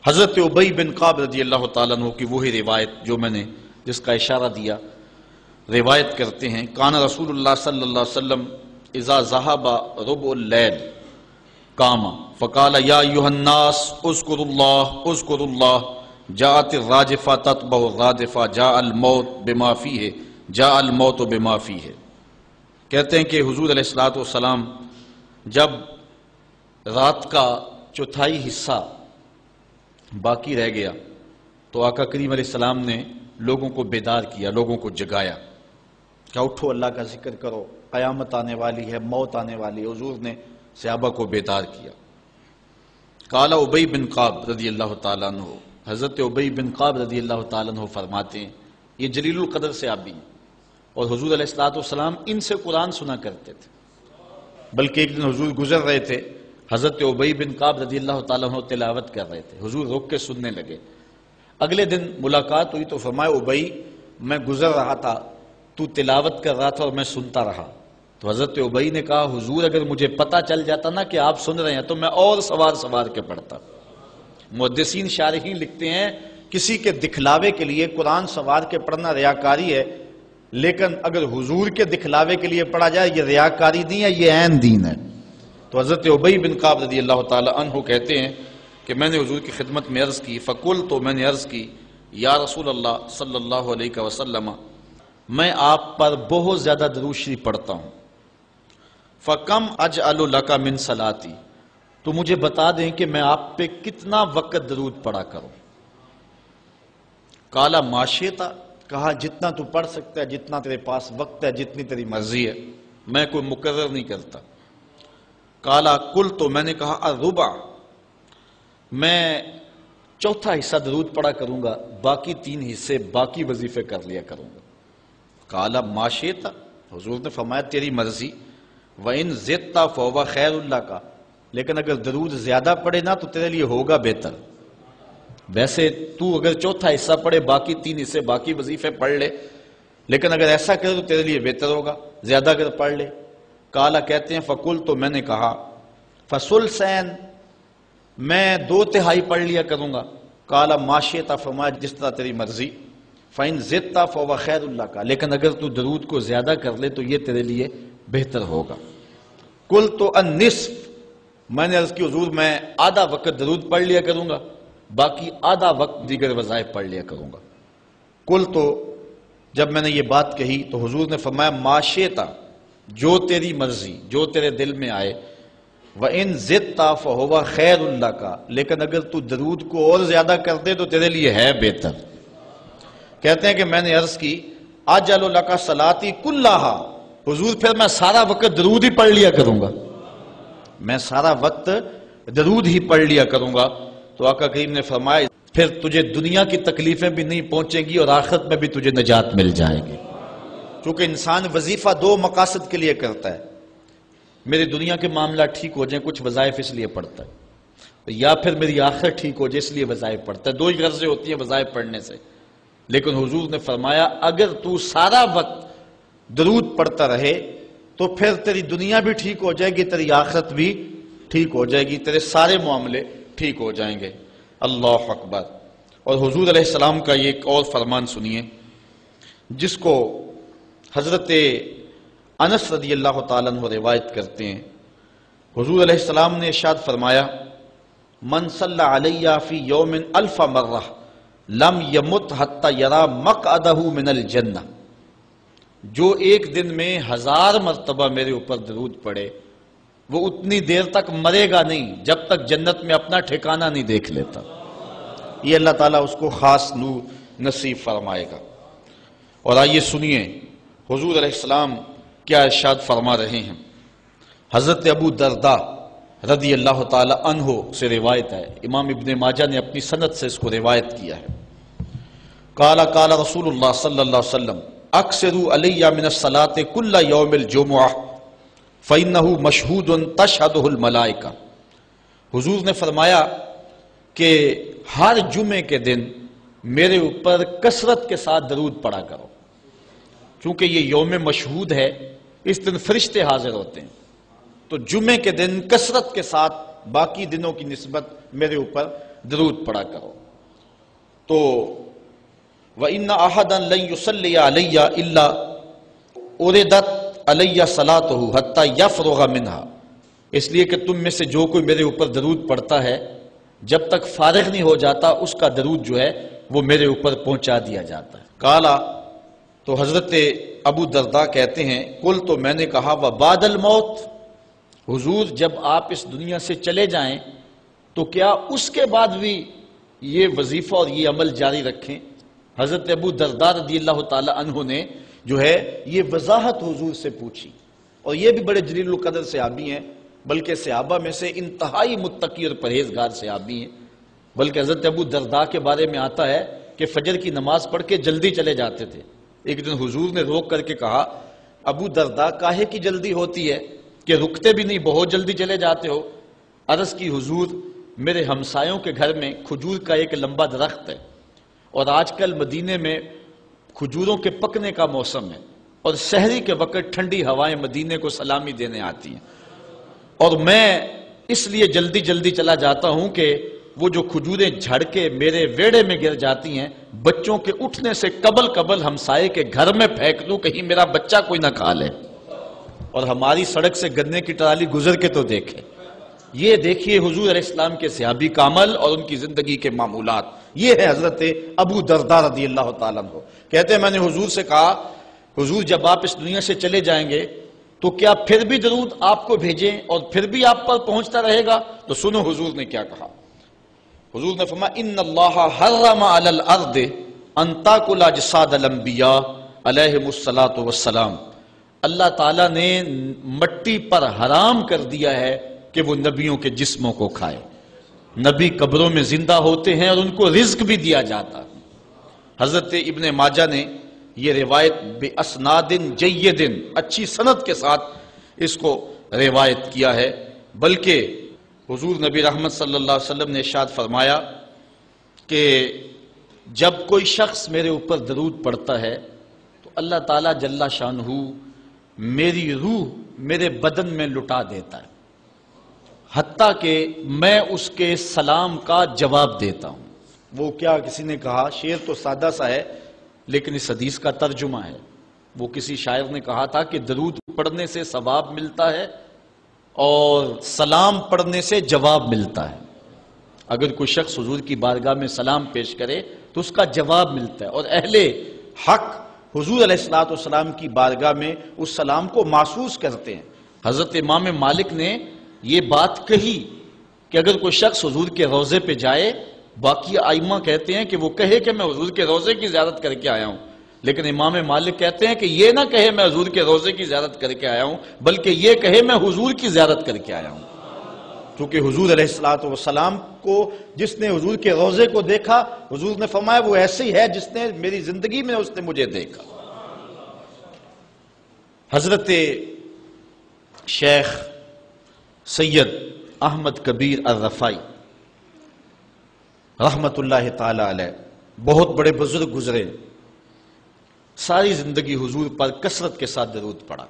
حضرت ابی بن کعب رضی اللہ تعالیٰ عنہ کی وہی روایت جو میں نے جس کا اشارہ دیا، روایت کرتے ہیں کان رسول اللہ صلی اللہ علیہ وسلم اذا ذهب ربع اللیل قام فقال یا ایھا الناس اذکروا اللہ جاءت الراجفہ تتبع الرادفہ جاء الموت بما فیہ جاء الموت بما فیہ۔ کہتے ہیں کہ حضور علیہ الصلوۃ والسلام جب رات کا چوتھائی حصہ باقی رہ گیا تو آقا کریم علیہ السلام نے لوگوں کو بیدار کیا، لوگوں کو جگایا کہ اٹھو اللہ کا ذکر کرو، قیامت آنے والی ہے، موت آنے والی ہے۔ حضور نے صحابہ کو بیدار کیا۔ قال ابی بن کعب رضی اللہ تعالیٰ عنہ، حضرت ابی بن کعب رضی اللہ تعالیٰ عنہ فرماتے ہیں یہ جلیل القدر سے آبی ہیں اور حضور علیہ الصلوۃ والسلام ان سے قرآن سنا کرتے تھے، بلکہ ایک دن حضور گزر رہے تھے، حضرت ابی بن کعب رضی اللہ تعالیٰ عنہ تلاوت کر رہے تھے، حضور رک کے سننے لگے۔ اگلے دن ملاقات ہوئی تو فرمایا ابی میں گزر رہا تھا، تو تلاوت کر رہا تھا اور میں سنتا رہا۔ تو حضرت ابی نے کہا حضور اگر مجھے پتہ چل جاتا نا کہ آپ سن رہے ہیں تو میں اور سوار کے پڑھتا۔ محدثین شارحین لکھتے ہیں کسی کے دکھلاوے کے لیے قرآن سوار کے پڑھنا ریاکاری ہے، لیکن اگر حضور کے دکھلاوے کے لیے پڑھا جائے یہ ریاکاری نہیں ہے، یہ عین دین ہے۔ تو حضرت ابی بن کعب رضی اللہ تعالی عنہ کہتے ہیں کہ میں نے حضور کی خدمت میں عرض کی، فقل تو میں نے عرض کی یا رسول اللہ صلی اللہ علیہ وسلم، میں آپ پر بہت زیادہ درود شریف پڑھتا ہوں، فکم اجعل لک من صلاتی، تو مجھے بتا دیں کہ میں آپ پہ کتنا وقت درود پڑھا کروں؟ قال ما شئت، کہا جتنا تو پڑھ سکتا ہے، جتنا تیرے پاس وقت ہے، جتنی تیری مرضی ہے، میں کوئی مقرر نہیں کرتا۔ قال قلت، تو میں نے کہا الربع، میں چوتھا حصہ درود پڑھا کروں گا، باقی 3 حصے باقی وظیفے کر لیا کروں گا۔ قال ما شئت، حضور نے فرمایا تیری مرضی، وَإِن زِدْتَ فَهُوَ خَيْرٌ لَكَ، لیکن اگر درود زیادہ پڑھے نا تو تیرے لیے ہوگا بہتر۔ ویسے تو اگر چوتھا حصہ پڑھے، باقی 3 حصے باقی وظیفے پڑھ لے، لیکن اگر ایسا کرے تو تیرے لیے بہتر ہوگا، زیادہ اگر پڑھ لے۔ قال کہتے ہیں فقل، تو میں نے کہا فثلثین، میں 2/3 پڑھ لیا کروں گا۔ قال ما شئت، فرمایا جس طرح تیری مرضی، فَإِن زِدْتَ فَهُوَ خَيْرٌ لَكَ، لیکن اگر تو درود کو زیادہ کر لے تو یہ تیرے لیے بہتر ہوگا۔ قلت النصف، میں نے عرض کی حضور میں آدھا وقت درود پڑھ لیا کروں گا، باقی آدھا وقت دیگر وظائف پڑھ لیا کروں گا۔ قلت، جب میں نے یہ بات کہی تو حضور نے فرمایا ما شئت، جو تیری مرضی، جو تیرے دل میں آئے، وَإِن زِدْتَ فَهُوَ خَيْرٌ لَكَ، لیکن اگر تو درود کو اور زیادہ کر دے تو تیرے لیے ہے بہتر۔ کہتے ہیں کہ میں نے عرض کی اجعل لک صلاتی کلھا، حضور پھر میں سارا وقت درود ہی پڑھ لیا کروں گا، میں سارا وقت درود ہی پڑھ لیا کروں گا۔ تو آقا کریم نے فرمایا پھر تجھے دنیا کی تکلیفیں بھی نہیں پہنچیں گی اور آخرت میں بھی تجھے نجات مل جائے گی، کیونکہ انسان وظیفہ 2 مقاصد کے لیے کرتا ہے، میری دنیا کے معاملہ ٹھیک ہو جائیں، کچھ وظائف اس لیے پڑھتا ہے، یا پھر میری آخرت ٹھیک ہو جائے اس لیے وظائف پڑھتا ہے۔ 2 ہی غرضیں ہوتی ہیں وظائف پڑھنے سے، لیکن حضور نے فرمایا اگر تو سارا وقت درود پڑھتا رہے تو پھر تیری دنیا بھی ٹھیک ہو جائے گی، تیری آخرت بھی ٹھیک ہو جائے گی، تیرے سارے معاملے ٹھیک ہو جائیں گے۔ اللہ اکبر۔ اور حضور علیہ السلام کا یہ ایک اور فرمان سنیے جس کو حضرت انس رضی اللہ تعالیٰ عنہ روایت کرتے ہیں۔ حضور علیہ السلام نے ارشاد فرمایا من صلی علی فی یوم 1000 مرہ لم یمت حتی یری مقعدہ من الجنہ، جو ایک دن میں 1000 مرتبہ میرے اوپر درود پڑے وہ اتنی دیر تک مرے گا نہیں جب تک جنت میں اپنا ٹھکانہ نہیں دیکھ لیتا۔ یہ اللہ تعالیٰ اس کو خاص نور نصیب فرمائے گا۔ اور آئیے سنیے حضور علیہ السلام کیا ارشاد فرما رہے ہیں۔ حضرت ابو درداء رضی اللہ تعالی عنہ سے روایت ہے، امام ابن ماجہ نے اپنی سند سے اس کو روایت کیا ہے۔ قال قال رسول اللہ صلی اللہ علیہ وسلم اکثروا علی من الصلاۃ کل یوم الجمعہ فإنہ مشہود تشہدہ الملائکہ، حضور نے فرمایا کہ ہر جمعے کے دن میرے اوپر کثرت کے ساتھ درود پڑھا کرو، چونکہ یہ یوم مشہود ہے، اس دن فرشتے حاضر ہوتے ہیں، تو جمعے کے دن کثرت کے ساتھ باقی دنوں کی نسبت میرے اوپر درود پڑھا کرو۔ تو وَإِنَّ أَحَدًا لَن يُصَلِّيَ عَلَيَّ إِلَّا أُرِدَتْ عَلَيَّ صَلَاتُهُ حَتَّى يَفْرُغَ مِنْهَا، اس لیے کہ تم میں سے جو کوئی میرے اوپر درود پڑھتا ہے جب تک فارغ نہیں ہو جاتا اس کا درود جو ہے وہ میرے اوپر پہنچا دیا جاتا ہے۔ قالا، تو حضرت ابو درداء کہتے ہیں قل، تو میں نے کہا وبعد الموت، حضور جب آپ اس دنیا سے چلے جائیں تو کیا اس کے بعد بھی یہ وظیفہ اور یہ عمل جاری رکھیں؟ حضرت ابو درداء رضی اللہ تعالی عنہ نے جو ہے یہ وضاحت حضور سے پوچھی، اور یہ بھی بڑے جلیل القدر صحابی ہیں، بلکہ صحابہ میں سے انتہائی متقی اور پرہیزگار صحابی ہیں۔ بلکہ حضرت ابو درداء کے بارے میں آتا ہے کہ فجر کی نماز پڑھ کے جلدی چلے جاتے تھے۔ ایک دن حضور نے روک کر کے کہا ابو درداء کاہے کی جلدی ہوتی ہے کہ رکتے بھی نہیں، بہت جلدی چلے جاتے ہو؟ عرض کی حضور میرے ہمسایوں کے گھر میں کھجور کا ایک لمبا درخت ہے، اور آج کل مدینے میں کھجوروں کے پکنے کا موسم ہے، اور سحری کے وقت ٹھنڈی ہوائیں مدینے کو سلامی دینے آتی ہیں، اور میں اس لیے جلدی جلدی چلا جاتا ہوں کہ وہ جو کھجوریں جھڑ کے میرے ویڑے میں گر جاتی ہیں بچوں کے اٹھنے سے قبل ہمسائے کے گھر میں پھینک دوں، کہیں میرا بچہ کوئی نہ کھا لے، اور ہماری سڑک سے گنے کی ٹرالی گزر کے تو دیکھے۔ یہ دیکھیے حضور علیہ السلام کے صحابی کا عمل اور ان کی زندگی کے معمولات. یہ ہے حضرت ابو درداء رضی اللہ تعالیٰ عنہ. کہتے ہیں میں نے حضور سے کہا حضور جب آپ اس دنیا سے چلے جائیں گے تو کیا پھر بھی درود آپ کو بھیجیں اور پھر بھی آپ پر پہنچتا رہے گا؟ تو سنو حضور نے کیا کہا. حضور نے فرمایا ان اللہ حرم علی الارض ان تاکل اجساد الانبیاء علیہم الصلاۃ والسلام. اللہ تعالیٰ نے مٹی پر حرام کر دیا ہے کہ وہ نبیوں کے جسموں کو کھائے. نبی قبروں میں زندہ ہوتے ہیں اور ان کو رزق بھی دیا جاتا. حضرت ابن ماجہ نے یہ روایت بے اسناد جید اچھی سند کے ساتھ اس کو روایت کیا ہے. بلکہ حضور نبی رحمت صلی اللہ علیہ وسلم نے ارشاد فرمایا کہ جب کوئی شخص میرے اوپر درود پڑھتا ہے تو اللہ تعالیٰ جل شانہ میری روح میرے بدن میں لٹا دیتا ہے حتیٰ کہ میں اس کے سلام کا جواب دیتا ہوں. وہ کیا کسی نے کہا شعر تو سادہ سا ہے لیکن اس حدیث کا ترجمہ ہے. وہ کسی شاعر نے کہا تھا کہ درود پڑھنے سے ثواب ملتا ہے اور سلام پڑھنے سے جواب ملتا ہے. اگر کوئی شخص حضور کی بارگاہ میں سلام پیش کرے تو اس کا جواب ملتا ہے اور اہل حق حضور علیہ السلام کی بارگاہ میں اس سلام کو محسوس کرتے ہیں. حضرت امام مالک نے یہ بات کہی کہ اگر کوئی شخص حضور کے روضے پہ جائے، باقی ائمہ کہتے ہیں کہ وہ کہے کہ میں حضور کے روضے کی زیارت کر کے آیا ہوں، لیکن امام مالک کہتے ہیں کہ یہ نہ کہے میں حضور کے روضے کی زیارت کر کے آیا ہوں، بلکہ یہ کہے میں حضور کی زیارت کر کے آیا ہوں. کیونکہ حضور علیہ السلام کو جس نے حضور کے روضے کو دیکھا، حضور نے فرمایا وہ ایسے ہی ہے جس نے میری زندگی میں اس نے مجھے دیکھا. حضرت شیخ سید احمد کبیر الرفائی رحمت اللہ تعالی علیہ بہت بڑے بزرگ گزرے، ساری زندگی حضور پر کثرت کے ساتھ درود پڑھا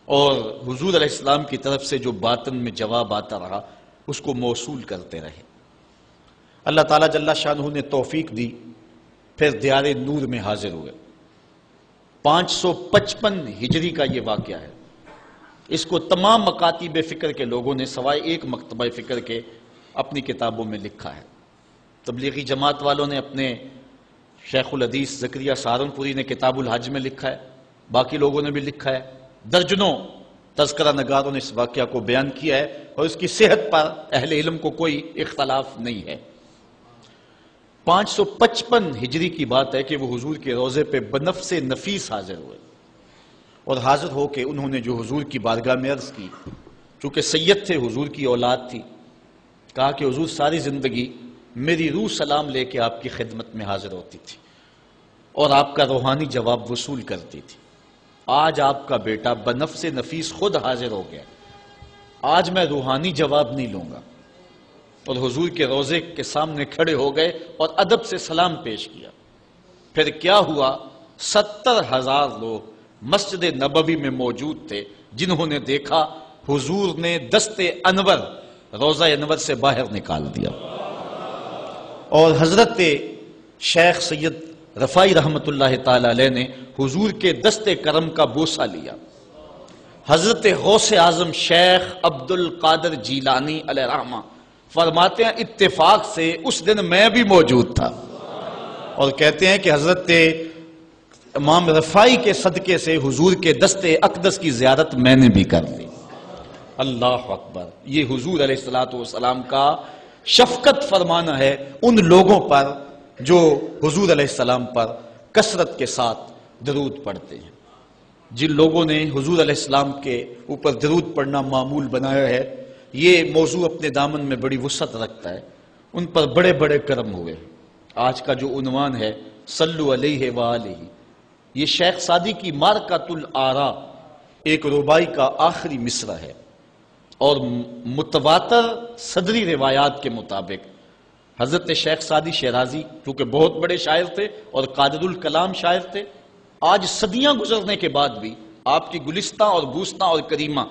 اور حضور علیہ السلام کی طرف سے جو باطن میں جواب آتا رہا اس کو موصول کرتے رہے. اللہ تعالیٰ جل شانہ نے توفیق دی، پھر دیار نور میں حاضر ہوئے. 555 ہجری کا یہ واقعہ ہے. اس کو تمام مکاتب فکر کے لوگوں نے سوائے ایک مکتبہ فکر کے اپنی کتابوں میں لکھا ہے. تبلیغی جماعت والوں نے اپنے شیخ الحدیث زکریا سہارنپوری نے کتاب الحج میں لکھا ہے، باقی لوگوں نے بھی لکھا ہے. درجنوں تذکرہ نگاروں نے اس واقعہ کو بیان کیا ہے اور اس کی صحت پر اہل علم کو کوئی اختلاف نہیں ہے. 555 ہجری کی بات ہے کہ وہ حضور کے روضے پہ بنفس نفیس حاضر ہوئے اور حاضر ہو کے انہوں نے جو حضور کی بارگاہ میں عرض کی، چونکہ سید تھے، حضور کی اولاد تھی، کہا کہ حضور ساری زندگی میری روح سلام لے کے آپ کی خدمت میں حاضر ہوتی تھی اور آپ کا روحانی جواب وصول کرتی تھی. آج آپ کا بیٹا بنفس نفیس خود حاضر ہو گیا، آج میں روحانی جواب نہیں لوں گا. اور حضور کے روضے کے سامنے کھڑے ہو گئے اور ادب سے سلام پیش کیا. پھر کیا ہوا، 70,000 لوگ مسجد نبوی میں موجود تھے جنہوں نے دیکھا حضور نے دست انور روضہ انور سے باہر نکال دیا. اور حضرت شیخ سید رفائی رحمت اللہ تعالی علیہ نے حضور کے دست کرم کا بوسہ لیا. حضرت غوث اعظم شیخ عبد القادر جیلانی علیہ رحمہ فرماتے ہیں اتفاق سے اس دن میں بھی موجود تھا اور کہتے ہیں کہ حضرت امام رفائی کے صدقے سے حضور کے دست اقدس کی زیارت میں نے بھی کر لی. اللہ اکبر. یہ حضور علیہ السلام کا شفقت فرمانا ہے ان لوگوں پر جو حضور علیہ السلام پر کثرت کے ساتھ درود پڑھتے ہیں. جن لوگوں نے حضور علیہ السلام کے اوپر درود پڑھنا معمول بنایا ہے، یہ موضوع اپنے دامن میں بڑی وسعت رکھتا ہے، ان پر بڑے بڑے کرم ہوئے. آج کا جو عنوان ہے صلو علیہ وآلہ، یہ شیخ سعدی کی مارکۃ الآراء ایک ربائی کا آخری مصرع ہے اور متواتر صدری روایات کے مطابق حضرت شیخ سعدی شیرازی چونکہ بہت بڑے شاعر تھے اور قادر الکلام شاعر تھے، آج صدیاں گزرنے کے بعد بھی آپ کی گلستہ اور بوستہ اور کریمہ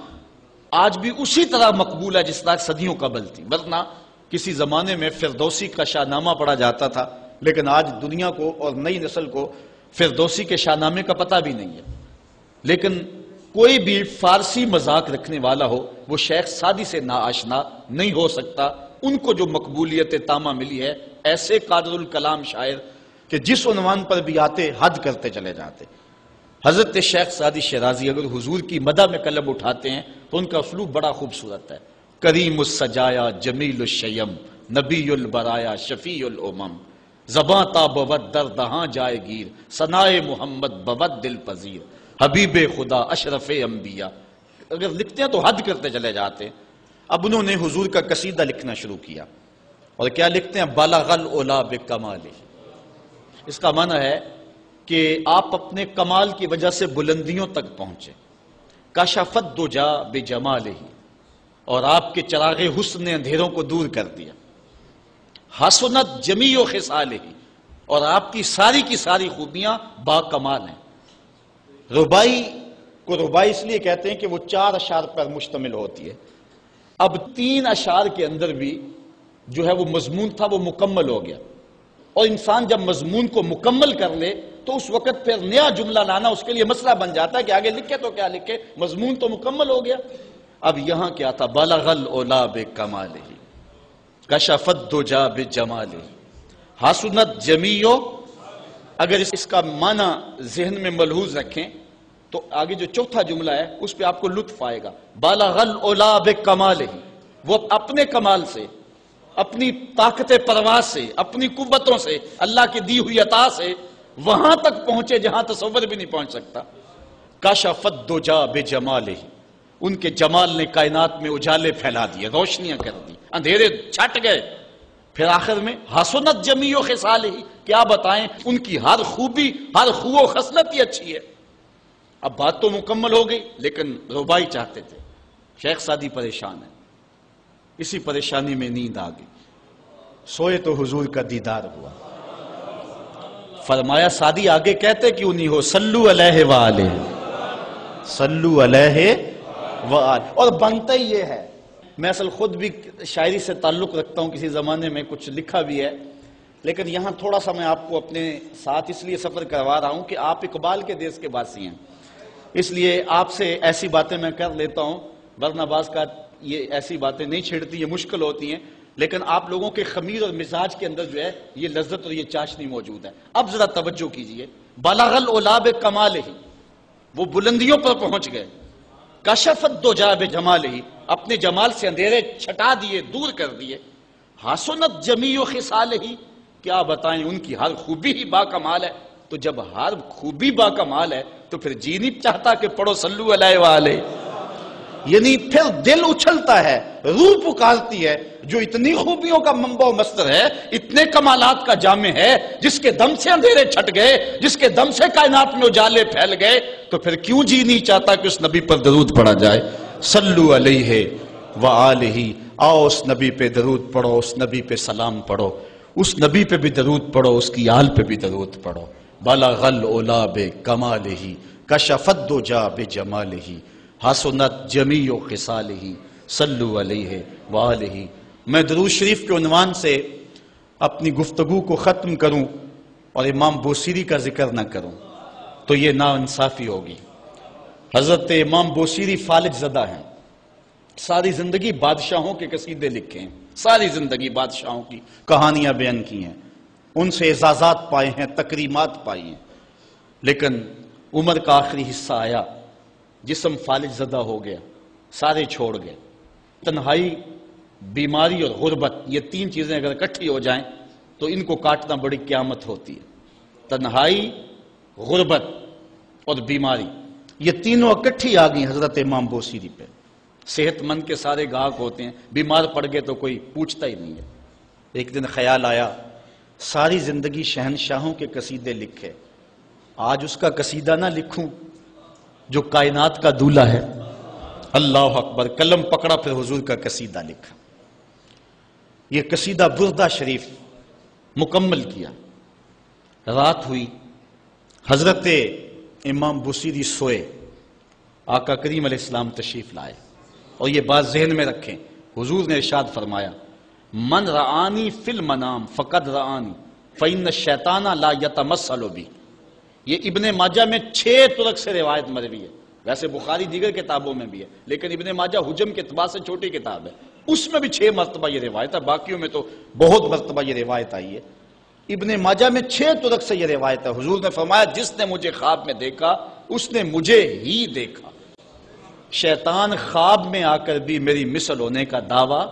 آج بھی اسی طرح مقبول ہے جس طرح صدیوں قبل تھی. ورنہ کسی زمانے میں فردوسی کا شاہ نامہ پڑھا جاتا تھا، لیکن آج دنیا کو اور نئی نسل کو فردوسی کے شاہ نامے کا پتہ بھی نہیں ہے. لیکن کوئی بھی فارسی مذاق رکھنے والا ہو وہ شیخ سعدی سے ناآشنا نہیں ہو سکتا۔ ان کو جو مقبولیت تامہ ملی ہے، ایسے قادر الکلام شاعر کہ جس عنوان پر بھی آتے حد کرتے چلے جاتے۔ حضرت شیخ سعدی شیرازی اگر حضور کی مدح میں قلم اٹھاتے ہیں تو ان کا اسلوب بڑا خوبصورت ہے۔ کریم السجایا جمیل الشیم نبی البرایا شفیع الامم، زباں تا بود در دہاں جائے گیر ثنائے محمد بود دل پذیر، حبیب خدا اشرف انبیاء۔ اگر لکھتے ہیں تو حد کرتے چلے جاتے ہیں۔ اب انہوں نے حضور کا قصیدہ لکھنا شروع کیا، اور کیا لکھتے ہیں؟ بالغ العلا بکمالہ۔ اس کا معنی ہے کہ آپ اپنے کمال کی وجہ سے بلندیوں تک پہنچے۔ کشف الدجا بجمالہ، اور آپ کے چراغ حسن نے اندھیروں کو دور کر دیا۔ حسنت جمیع خصالہ، اور آپ کی ساری خوبیاں با کمال ہیں۔ ربائی کو ربائی اس لیے کہتے ہیں کہ وہ 4 اشعار پر مشتمل ہوتی ہے۔ اب 3 اشعار کے اندر بھی جو ہے وہ مضمون تھا، وہ مکمل ہو گیا، اور انسان جب مضمون کو مکمل کر لے تو اس وقت پھر نیا جملہ لانا اس کے لیے مسئلہ بن جاتا ہے کہ آگے لکھے تو کیا لکھے، مضمون تو مکمل ہو گیا۔ اب یہاں کیا تھا؟ بالغ العلا بکمالہ کشف الدجا بجمالہ حسنت جمیع۔ اگر اس کا معنی ذہن میں ملحوظ رکھیں تو آگے جو چوتھا جملہ ہے اس پہ آپ کو لطف آئے گا۔ بالغ العلا بکمالہ، وہ اپنے کمال سے، اپنی طاقت پرواز سے، اپنی قوتوں سے، اللہ کی دی ہوئی عطا سے وہاں تک پہنچے جہاں تصور بھی نہیں پہنچ سکتا۔ کشف الدجا بجمالہ، ان کے جمال نے کائنات میں اجالے پھیلا دیے، روشنیاں کر دی، اندھیرے چھٹ گئے۔ پھر آخر میں حسنت جمیع خصالہ، کیا بتائیں، ان کی ہر خوبی، ہر خو و خصلت ہی اچھی ہے۔ اب بات تو مکمل ہو گئی، لیکن ربائی چاہتے تھے۔ شیخ سعدی پریشان ہے، اسی پریشانی میں نیند آ گئی، سوئے تو حضور کا دیدار ہوا۔ فرمایا سعدی آگے کہتے کیوں نہیں ہو؟ صلو علیہ وآلہ، صلو علیہ وآلہ۔ اور بنتا ہی یہ ہے۔ میں اصل خود بھی شاعری سے تعلق رکھتا ہوں، کسی زمانے میں کچھ لکھا بھی ہے، لیکن یہاں تھوڑا سا میں آپ کو اپنے ساتھ اس لیے سفر کروا رہا ہوں کہ آپ اقبال کے دیس کے باسی ہیں، اس لیے آپ سے ایسی باتیں میں کر لیتا ہوں، ورنہ بعض کا یہ ایسی باتیں نہیں چھیڑتی، یہ مشکل ہوتی ہیں، لیکن آپ لوگوں کے خمیر اور مزاج کے اندر جو ہے یہ لذت اور یہ چاشنی موجود ہے۔ اب ذرا توجہ کیجئے۔ بالغ العلا بکمالہ، وہ بلندیوں پر پہنچ گئے۔ کشف الدجا بجمالہ، اپنے جمال سے اندھیرے چھٹا دیے، دور کر دیے۔ حسنت جمیع خصالہ، کیا بتائیں، ان کی ہر خوبی ہی با کمال ہے۔ تو جب ہر خوبی با کمال ہے تو پھر جی نہیں چاہتا کہ پڑھو صلو علیہ وآلہ، یعنی پھر دل اچھلتا ہے، روح پکارتی ہے، جو اتنی خوبیوں کا منبع و مصدر ہے، اتنے کمالات کا جامع ہے، جس کے دم سے اندھیرے چھٹ گئے، جس کے دم سے کائنات میں اجالے پھیل گئے، تو پھر کیوں جی نہیں چاہتا کہ اس نبی پر درود پڑھا جائے؟ صلو علیہ وآلہ، آؤ اس نبی پہ درود پڑھو، اس نبی پہ سلام پڑھو، اس نبی پہ بھی درود پڑھو، اس کی آل پہ بھی درود پڑھو۔ بالغ العلا بکمالہ کشف الدجا بجمالہ حسنت جمیع خصالہ صلو علیہ وآلہ۔ میں درود شریف کے عنوان سے اپنی گفتگو کو ختم کروں اور امام بوصیری کا ذکر نہ کروں تو یہ ناانصافی ہوگی۔ حضرت امام بوصیری فالج زدہ ہیں، ساری زندگی بادشاہوں کے قصیدے لکھے ہیں، ساری زندگی بادشاہوں کی کہانیاں بیان کی ہیں، ان سے اعزازات پائے ہیں، تکریمات پائی ہیں، لیکن عمر کا آخری حصہ آیا، جسم فالج زدہ ہو گیا، سارے چھوڑ گئے۔ تنہائی، بیماری اور غربت، یہ 3 چیزیں اگر اکٹھی ہو جائیں تو ان کو کاٹنا بڑی قیامت ہوتی ہے۔ تنہائی، غربت اور بیماری، یہ تینوں اکٹھی آ گئی حضرت امام بوصیری پہ۔ صحت مند کے سارے گاہک ہوتے ہیں، بیمار پڑ گئے تو کوئی پوچھتا ہی نہیں ہے۔ ایک دن خیال آیا، ساری زندگی شہنشاہوں کے قصیدے لکھے، آج اس کا قصیدہ نہ لکھوں جو کائنات کا دولہ ہے۔ اللہ اکبر، قلم پکڑا، پھر حضور کا قصیدہ لکھا۔ یہ قصیدہ بردہ شریف مکمل کیا۔ رات ہوئی، حضرت امام بوصیری سوئے، آقا کریم علیہ السلام تشریف لائے، اور یہ بات ذہن میں رکھیں، حضور نے ارشاد فرمایا، من رآنی فی المنام فقد رآنی فإن الشیطان لا یتمثل بی۔ یہ ابن ماجہ میں 6 طرق سے روایت مروی ہے، ویسے بخاری دیگر کتابوں میں بھی ہے، لیکن ابن ماجہ حجم کے اعتبار سے چھوٹی کتاب ہے، اس میں بھی 6 مرتبہ یہ روایت ہے، باقیوں میں تو بہت مرتبہ یہ روایت آئی ہے۔ ابن ماجہ میں 6 طرق سے یہ روایت ہے۔ حضور نے فرمایا جس نے مجھے خواب میں دیکھا اس نے مجھے ہی دیکھا، شیطان خواب میں آ کر بھی میری مثل ہونے کا دعویٰ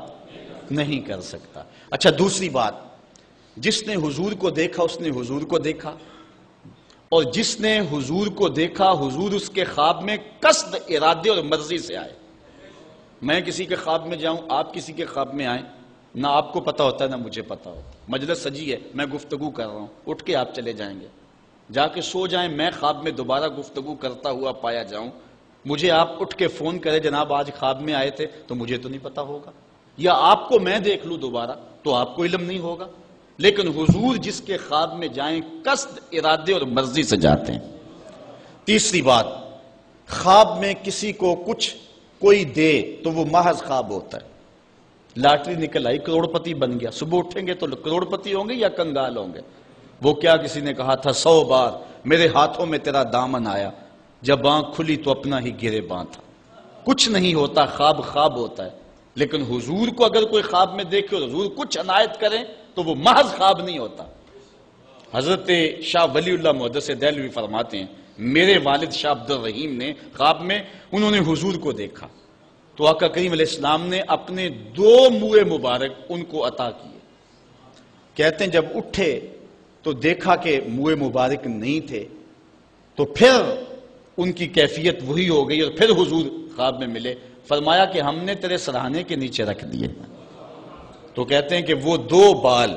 نہیں کر سکتا۔ اچھا دوسری بات، جس نے حضور کو دیکھا اس نے حضور کو دیکھا، اور جس نے حضور کو دیکھا حضور اس کے خواب میں قصد، ارادے اور مرضی سے آئے۔ میں کسی کے خواب میں جاؤں، آپ کسی کے خواب میں آئیں، نہ آپ کو پتا ہوتا ہے نہ مجھے پتا ہوتا، مجلس سجی ہے، میں گفتگو کر رہا ہوں، اٹھ کے آپ چلے جائیں گے، جا کے سو جائیں، میں خواب میں دوبارہ گفتگو کرتا ہوا پایا جاؤں، مجھے آپ اٹھ کے فون کرے جناب آج خواب میں آئے تھے، تو مجھے تو نہیں پتا ہوگا، یا آپ کو میں دیکھ لوں دوبارہ تو آپ کو علم نہیں ہوگا۔ لیکن حضور جس کے خواب میں جائیں قصد، ارادے اور مرضی سے جاتے ہیں۔ تیسری بات، خواب میں کسی کو کچھ کوئی دے تو وہ محض خواب ہوتا ہے۔ لاٹری نکل آئی، کروڑ پتی بن گیا، صبح اٹھیں گے تو کروڑ پتی ہوں گے یا کنگال ہوں گے؟ وہ کیا کسی نے کہا تھا 100 بار میرے ہاتھوں میں تیرا دامن آیا، جب آنکھ کھلی تو اپنا ہی گریباں تھا۔ کچھ نہیں ہوتا، خواب خواب ہوتا ہے۔ لیکن حضور کو اگر کوئی خواب میں دیکھے اور حضور کچھ عنایت کریں تو وہ محض خواب نہیں ہوتا۔ حضرت شاہ ولی اللہ محدث دہلوی فرماتے ہیں میرے والد شاہ عبد الرحیم نے خواب میں انہوں نے حضور کو دیکھا تو آقا کریم علیہ السلام نے اپنے 2 منہ مبارک ان کو عطا کیے۔ کہتے ہیں جب اٹھے تو دیکھا کہ منہ مبارک نہیں تھے، تو پھر ان کی کیفیت وہی ہو گئی اور پھر حضور خواب میں ملے، فرمایا کہ ہم نے تیرے سرہانے کے نیچے رکھ دیے۔ تو کہتے ہیں کہ وہ 2 بال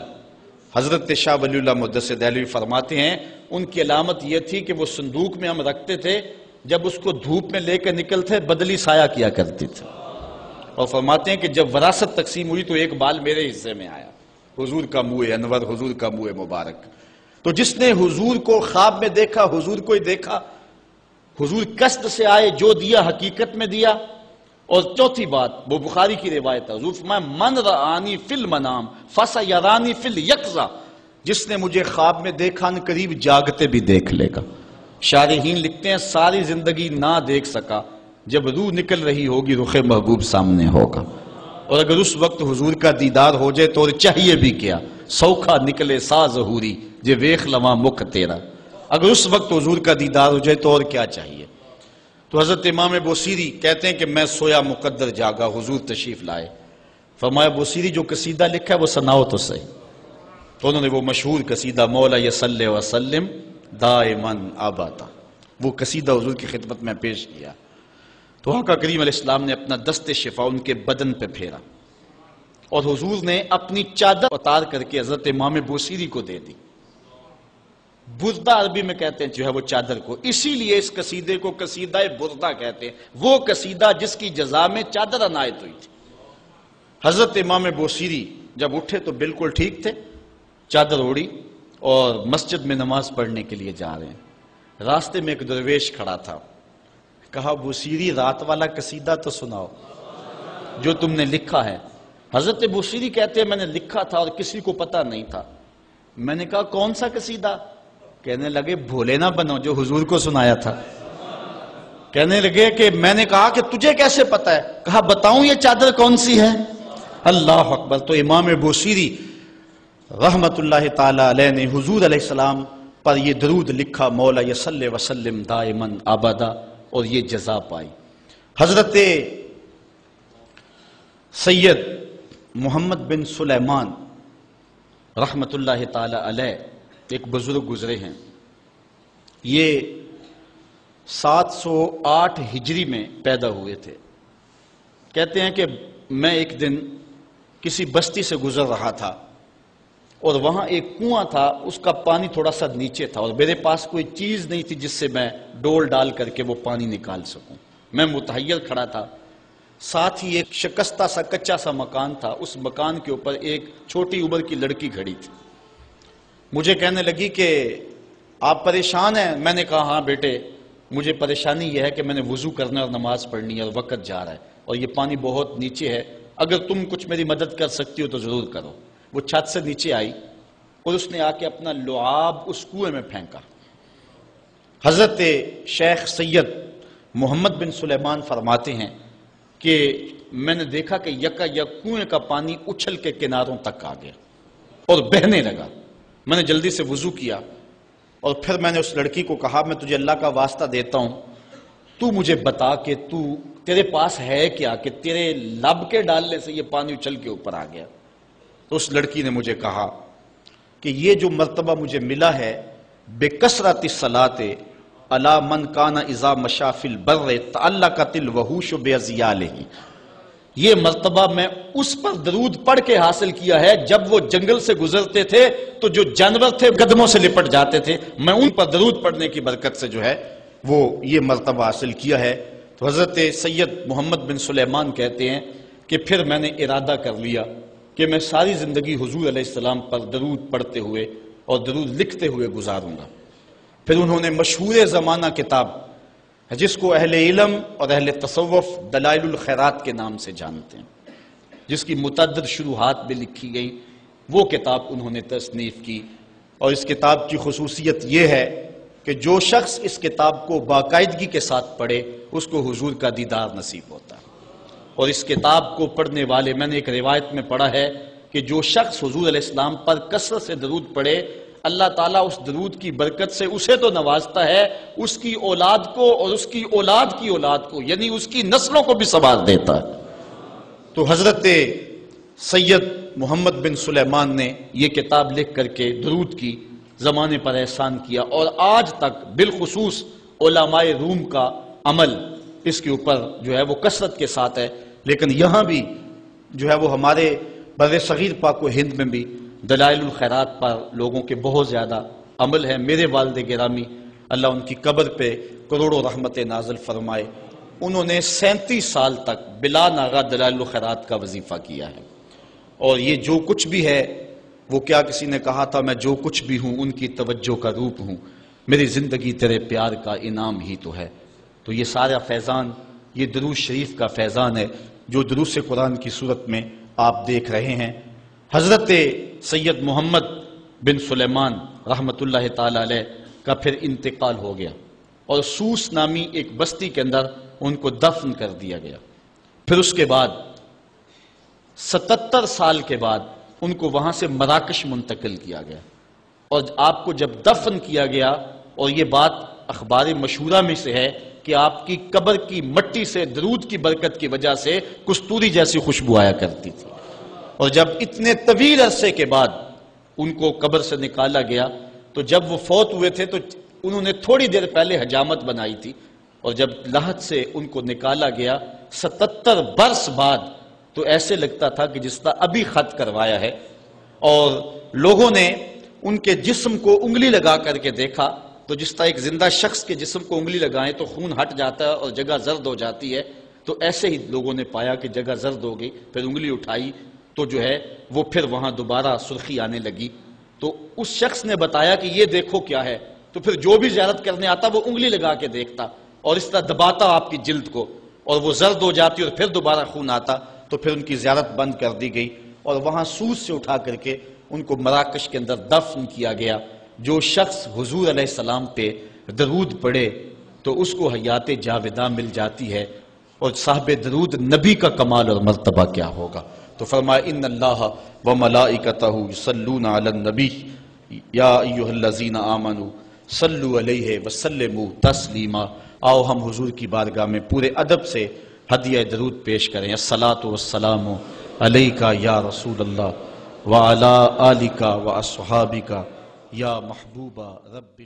حضرت شاہ ولی اللہ محدث دہلوی فرماتے ہیں ان کی علامت یہ تھی کہ وہ صندوق میں ہم رکھتے تھے، جب اس کو دھوپ میں لے کے نکلتے بدلی سایہ کیا کرتی تھی، اور فرماتے ہیں کہ جب وراثت تقسیم ہوئی تو 1 بال میرے حصے میں آیا، حضور کا منہ انور، حضور کا منہ مبارک۔ تو جس نے حضور کو خواب میں دیکھا حضور کو ہی دیکھا، حضور قصد سے آئے، جو دیا حقیقت میں دیا۔ اور چوتھی بات، وہ بخاری کی روایت ہے، حضور فرمایا من رآنی فی المنام فسیرانی فی الیقظہ، جس نے مجھے خواب میں دیکھا ان قریب جاگتے بھی دیکھ لے گا۔ شارحین لکھتے ہیں ساری زندگی نہ دیکھ سکا، جب روح نکل رہی ہوگی رخ محبوب سامنے ہوگا، اور اگر اس وقت حضور کا دیدار ہو جائے تو اور چاہیے بھی کیا، سوکھا نکلے سا ظہوری جے ویخ لواں مکھ تیرا، اگر اس وقت حضور کا دیدار ہو جائے تو اور کیا چاہیے۔ تو حضرت امام بوصیری کہتے ہیں کہ میں سویا مقدر جاگا، حضور تشریف لائے، فرمایا بوصیری جو قصیدہ لکھا ہے وہ سناؤ تو صحیح۔ تو انہوں نے وہ مشہور قصیدہ مولا یصلی وسلم دائما ابدا، وہ قصیدہ حضور کی خدمت میں پیش کیا۔ تو آقا کریم علیہ السلام نے اپنا دست شفا ان کے بدن پہ پھیرا، اور حضور نے اپنی چادر اتار کر کے حضرت امام بوصیری کو دے دی۔ بردہ عربی میں کہتے ہیں جو ہے وہ چادر کو، اسی لیے اس قصیدے کو قصیدہ بردہ کہتے ہیں، وہ قصیدہ جس کی جزا میں چادر عنایت ہوئی تھی۔ حضرت امام بوصیری جب اٹھے تو بالکل ٹھیک تھے، چادر اوڑی اور مسجد میں نماز پڑھنے کے لیے جا رہے ہیں۔ راستے میں ایک درویش کھڑا تھا، کہا بوصیری رات والا قصیدہ تو سناؤ جو تم نے لکھا ہے۔ حضرت بوصیری کہتے ہیں میں نے لکھا تھا اور کسی کو پتہ نہیں تھا۔ میں نے کہا کون سا قصیدہ؟ کہنے لگے بھولے نہ بنو جو حضور کو سنایا تھا۔ کہنے لگے کہ میں نے کہا کہ تجھے کیسے پتا ہے؟ کہا بتاؤں یہ چادر کون سی ہے؟ اللہ اکبر! تو امام بوصیری رحمت اللہ تعالی علیہ نے حضور علیہ السلام پر یہ درود لکھا مولا یصلی وسلم دائما ابدا، اور یہ جزا پائی۔ حضرت سید محمد بن سلیمان رحمت اللہ تعالی علیہ ایک بزرگ گزرے ہیں، یہ 708 ہجری میں پیدا ہوئے تھے۔ کہتے ہیں کہ میں ایک دن کسی بستی سے گزر رہا تھا اور وہاں ایک کنواں تھا، اس کا پانی تھوڑا سا نیچے تھا، اور میرے پاس کوئی چیز نہیں تھی جس سے میں ڈول ڈال کر کے وہ پانی نکال سکوں۔ میں متحیر کھڑا تھا، ساتھ ہی ایک شکستہ سا کچا سا مکان تھا، اس مکان کے اوپر ایک چھوٹی عمر کی لڑکی کھڑی تھی۔ مجھے کہنے لگی کہ آپ پریشان ہیں؟ میں نے کہا ہاں بیٹے، مجھے پریشانی یہ ہے کہ میں نے وضو کرنا اور نماز پڑھنی ہے اور وقت جا رہا ہے اور یہ پانی بہت نیچے ہے، اگر تم کچھ میری مدد کر سکتی ہو تو ضرور کرو۔ وہ چھت سے نیچے آئی اور اس نے آ کے اپنا لعاب اس کنویں میں پھینکا۔ حضرت شیخ سید محمد بن سلیمان فرماتے ہیں کہ میں نے دیکھا کہ یکا یک کنویں کا پانی اچھل کے کناروں تک آ گیا اور بہنے لگا۔ میں نے جلدی سے وضو کیا اور پھر میں نے اس لڑکی کو کہا میں تجھے اللہ کا واسطہ دیتا ہوں، تو مجھے بتا کہ تیرے پاس ہے کیا کہ تیرے لب کے ڈالنے سے یہ پانی اچھل کے اوپر آ گیا۔ تو اس لڑکی نے مجھے کہا کہ یہ جو مرتبہ مجھے ملا ہے بکثرت الصلاۃ علی من کان اذا مشى فی البر تعلقت الوحوش باذیالہ، یہ مرتبہ میں اس پر درود پڑھ کے حاصل کیا ہے جب وہ جنگل سے گزرتے تھے تو جو جانور تھے قدموں سے لپٹ جاتے تھے، میں ان پر درود پڑھنے کی برکت سے جو ہے وہ یہ مرتبہ حاصل کیا ہے۔ تو حضرت سید محمد بن سلیمان کہتے ہیں کہ پھر میں نے ارادہ کر لیا کہ میں ساری زندگی حضور علیہ السلام پر درود پڑھتے ہوئے اور درود لکھتے ہوئے گزاروں گا۔ پھر انہوں نے مشہور زمانہ کتاب جس کو اہل علم اور اہل تصوف دلائل الخیرات کے نام سے جانتے ہیں، جس کی متعدد شروحات بھی لکھی گئی، وہ کتاب انہوں نے تصنیف کی۔ اور اس کتاب کی خصوصیت یہ ہے کہ جو شخص اس کتاب کو باقاعدگی کے ساتھ پڑھے اس کو حضور کا دیدار نصیب ہوتا ہے۔ اور اس کتاب کو پڑھنے والے، میں نے ایک روایت میں پڑھا ہے کہ جو شخص حضور علیہ السلام پر کثرت سے درود پڑھے اللہ تعالیٰ اس درود کی برکت سے اسے تو نوازتا ہے، اس کی اولاد کو اور اس کی اولاد کی اولاد کو، یعنی اس کی نسلوں کو بھی سنوار دیتا ہے۔ تو حضرت سید محمد بن سلیمان نے یہ کتاب لکھ کر کے درود کی زمانے پر احسان کیا، اور آج تک بالخصوص علماء روم کا عمل اس کے اوپر جو ہے وہ کثرت کے ساتھ ہے۔ لیکن یہاں بھی جو ہے وہ ہمارے بر صغیر پاک و ہند میں بھی دلائل الخیرات پر لوگوں کے بہت زیادہ عمل ہے۔ میرے والد گرامی اللہ ان کی قبر پہ کروڑوں رحمت نازل فرمائے، انہوں نے 37 سال تک بلا ناغہ دلائل الخیرات کا وظیفہ کیا ہے، اور یہ جو کچھ بھی ہے وہ کیا کسی نے کہا تھا میں جو کچھ بھی ہوں ان کی توجہ کا روپ ہوں، میری زندگی تیرے پیار کا انعام ہی تو ہے۔ تو یہ سارا فیضان یہ درود شریف کا فیضان ہے جو دروس قرآن کی صورت میں آپ دیکھ رہے ہیں۔ حضرت سید محمد بن سلیمان رحمت اللہ تعالی علیہ کا پھر انتقال ہو گیا اور سوس نامی ایک بستی کے اندر ان کو دفن کر دیا گیا۔ پھر اس کے بعد 77 سال کے بعد ان کو وہاں سے مراکش منتقل کیا گیا، اور آپ کو جب دفن کیا گیا، اور یہ بات اخبار مشہورہ میں سے ہے کہ آپ کی قبر کی مٹی سے درود کی برکت کی وجہ سے کستوری جیسی خوشبو آیا کرتی تھی، اور جب اتنے طویل عرصے کے بعد ان کو قبر سے نکالا گیا تو جب وہ فوت ہوئے تھے تو انہوں نے تھوڑی دیر پہلے حجامت بنائی تھی، اور جب لحد سے ان کو نکالا گیا 77 برس بعد تو ایسے لگتا تھا کہ جس طرح ابھی خط کروایا ہے، اور لوگوں نے ان کے جسم کو انگلی لگا کر کے دیکھا تو جس طرح ایک زندہ شخص کے جسم کو انگلی لگائیں تو خون ہٹ جاتا ہے اور جگہ زرد ہو جاتی ہے، تو ایسے ہی لوگوں نے پایا کہ جگہ زرد ہو گئی، پھر انگلی اٹھائی تو جو ہے وہ پھر وہاں دوبارہ سرخی آنے لگی۔ تو اس شخص نے بتایا کہ یہ دیکھو کیا ہے، تو پھر جو بھی زیارت کرنے آتا وہ انگلی لگا کے دیکھتا اور اس طرح دباتا آپ کی جلد کو، اور وہ زرد ہو جاتی اور پھر دوبارہ خون آتا، تو پھر ان کی زیارت بند کر دی گئی، اور وہاں سوس سے اٹھا کر کے ان کو مراکش کے اندر دفن کیا گیا۔ جو شخص حضور علیہ السلام پہ درود پڑھے تو اس کو حیات جاوداں مل جاتی ہے، اور صاحب درود نبی کا کمال اور مرتبہ کیا ہوگا۔ تو فرمایا ان اللہ وملائکتہ یصلون علی النبی یا ایھا الذین آمنوا صلوا علیہ وسلموا تسلیما۔ آؤ ہم حضور کی بارگاہ میں پورے ادب سے ہدیہ درود پیش کریں۔ الصلاۃ والسلام علیک یا رسول اللہ وعلی آلک واصحابک یا محبوب رب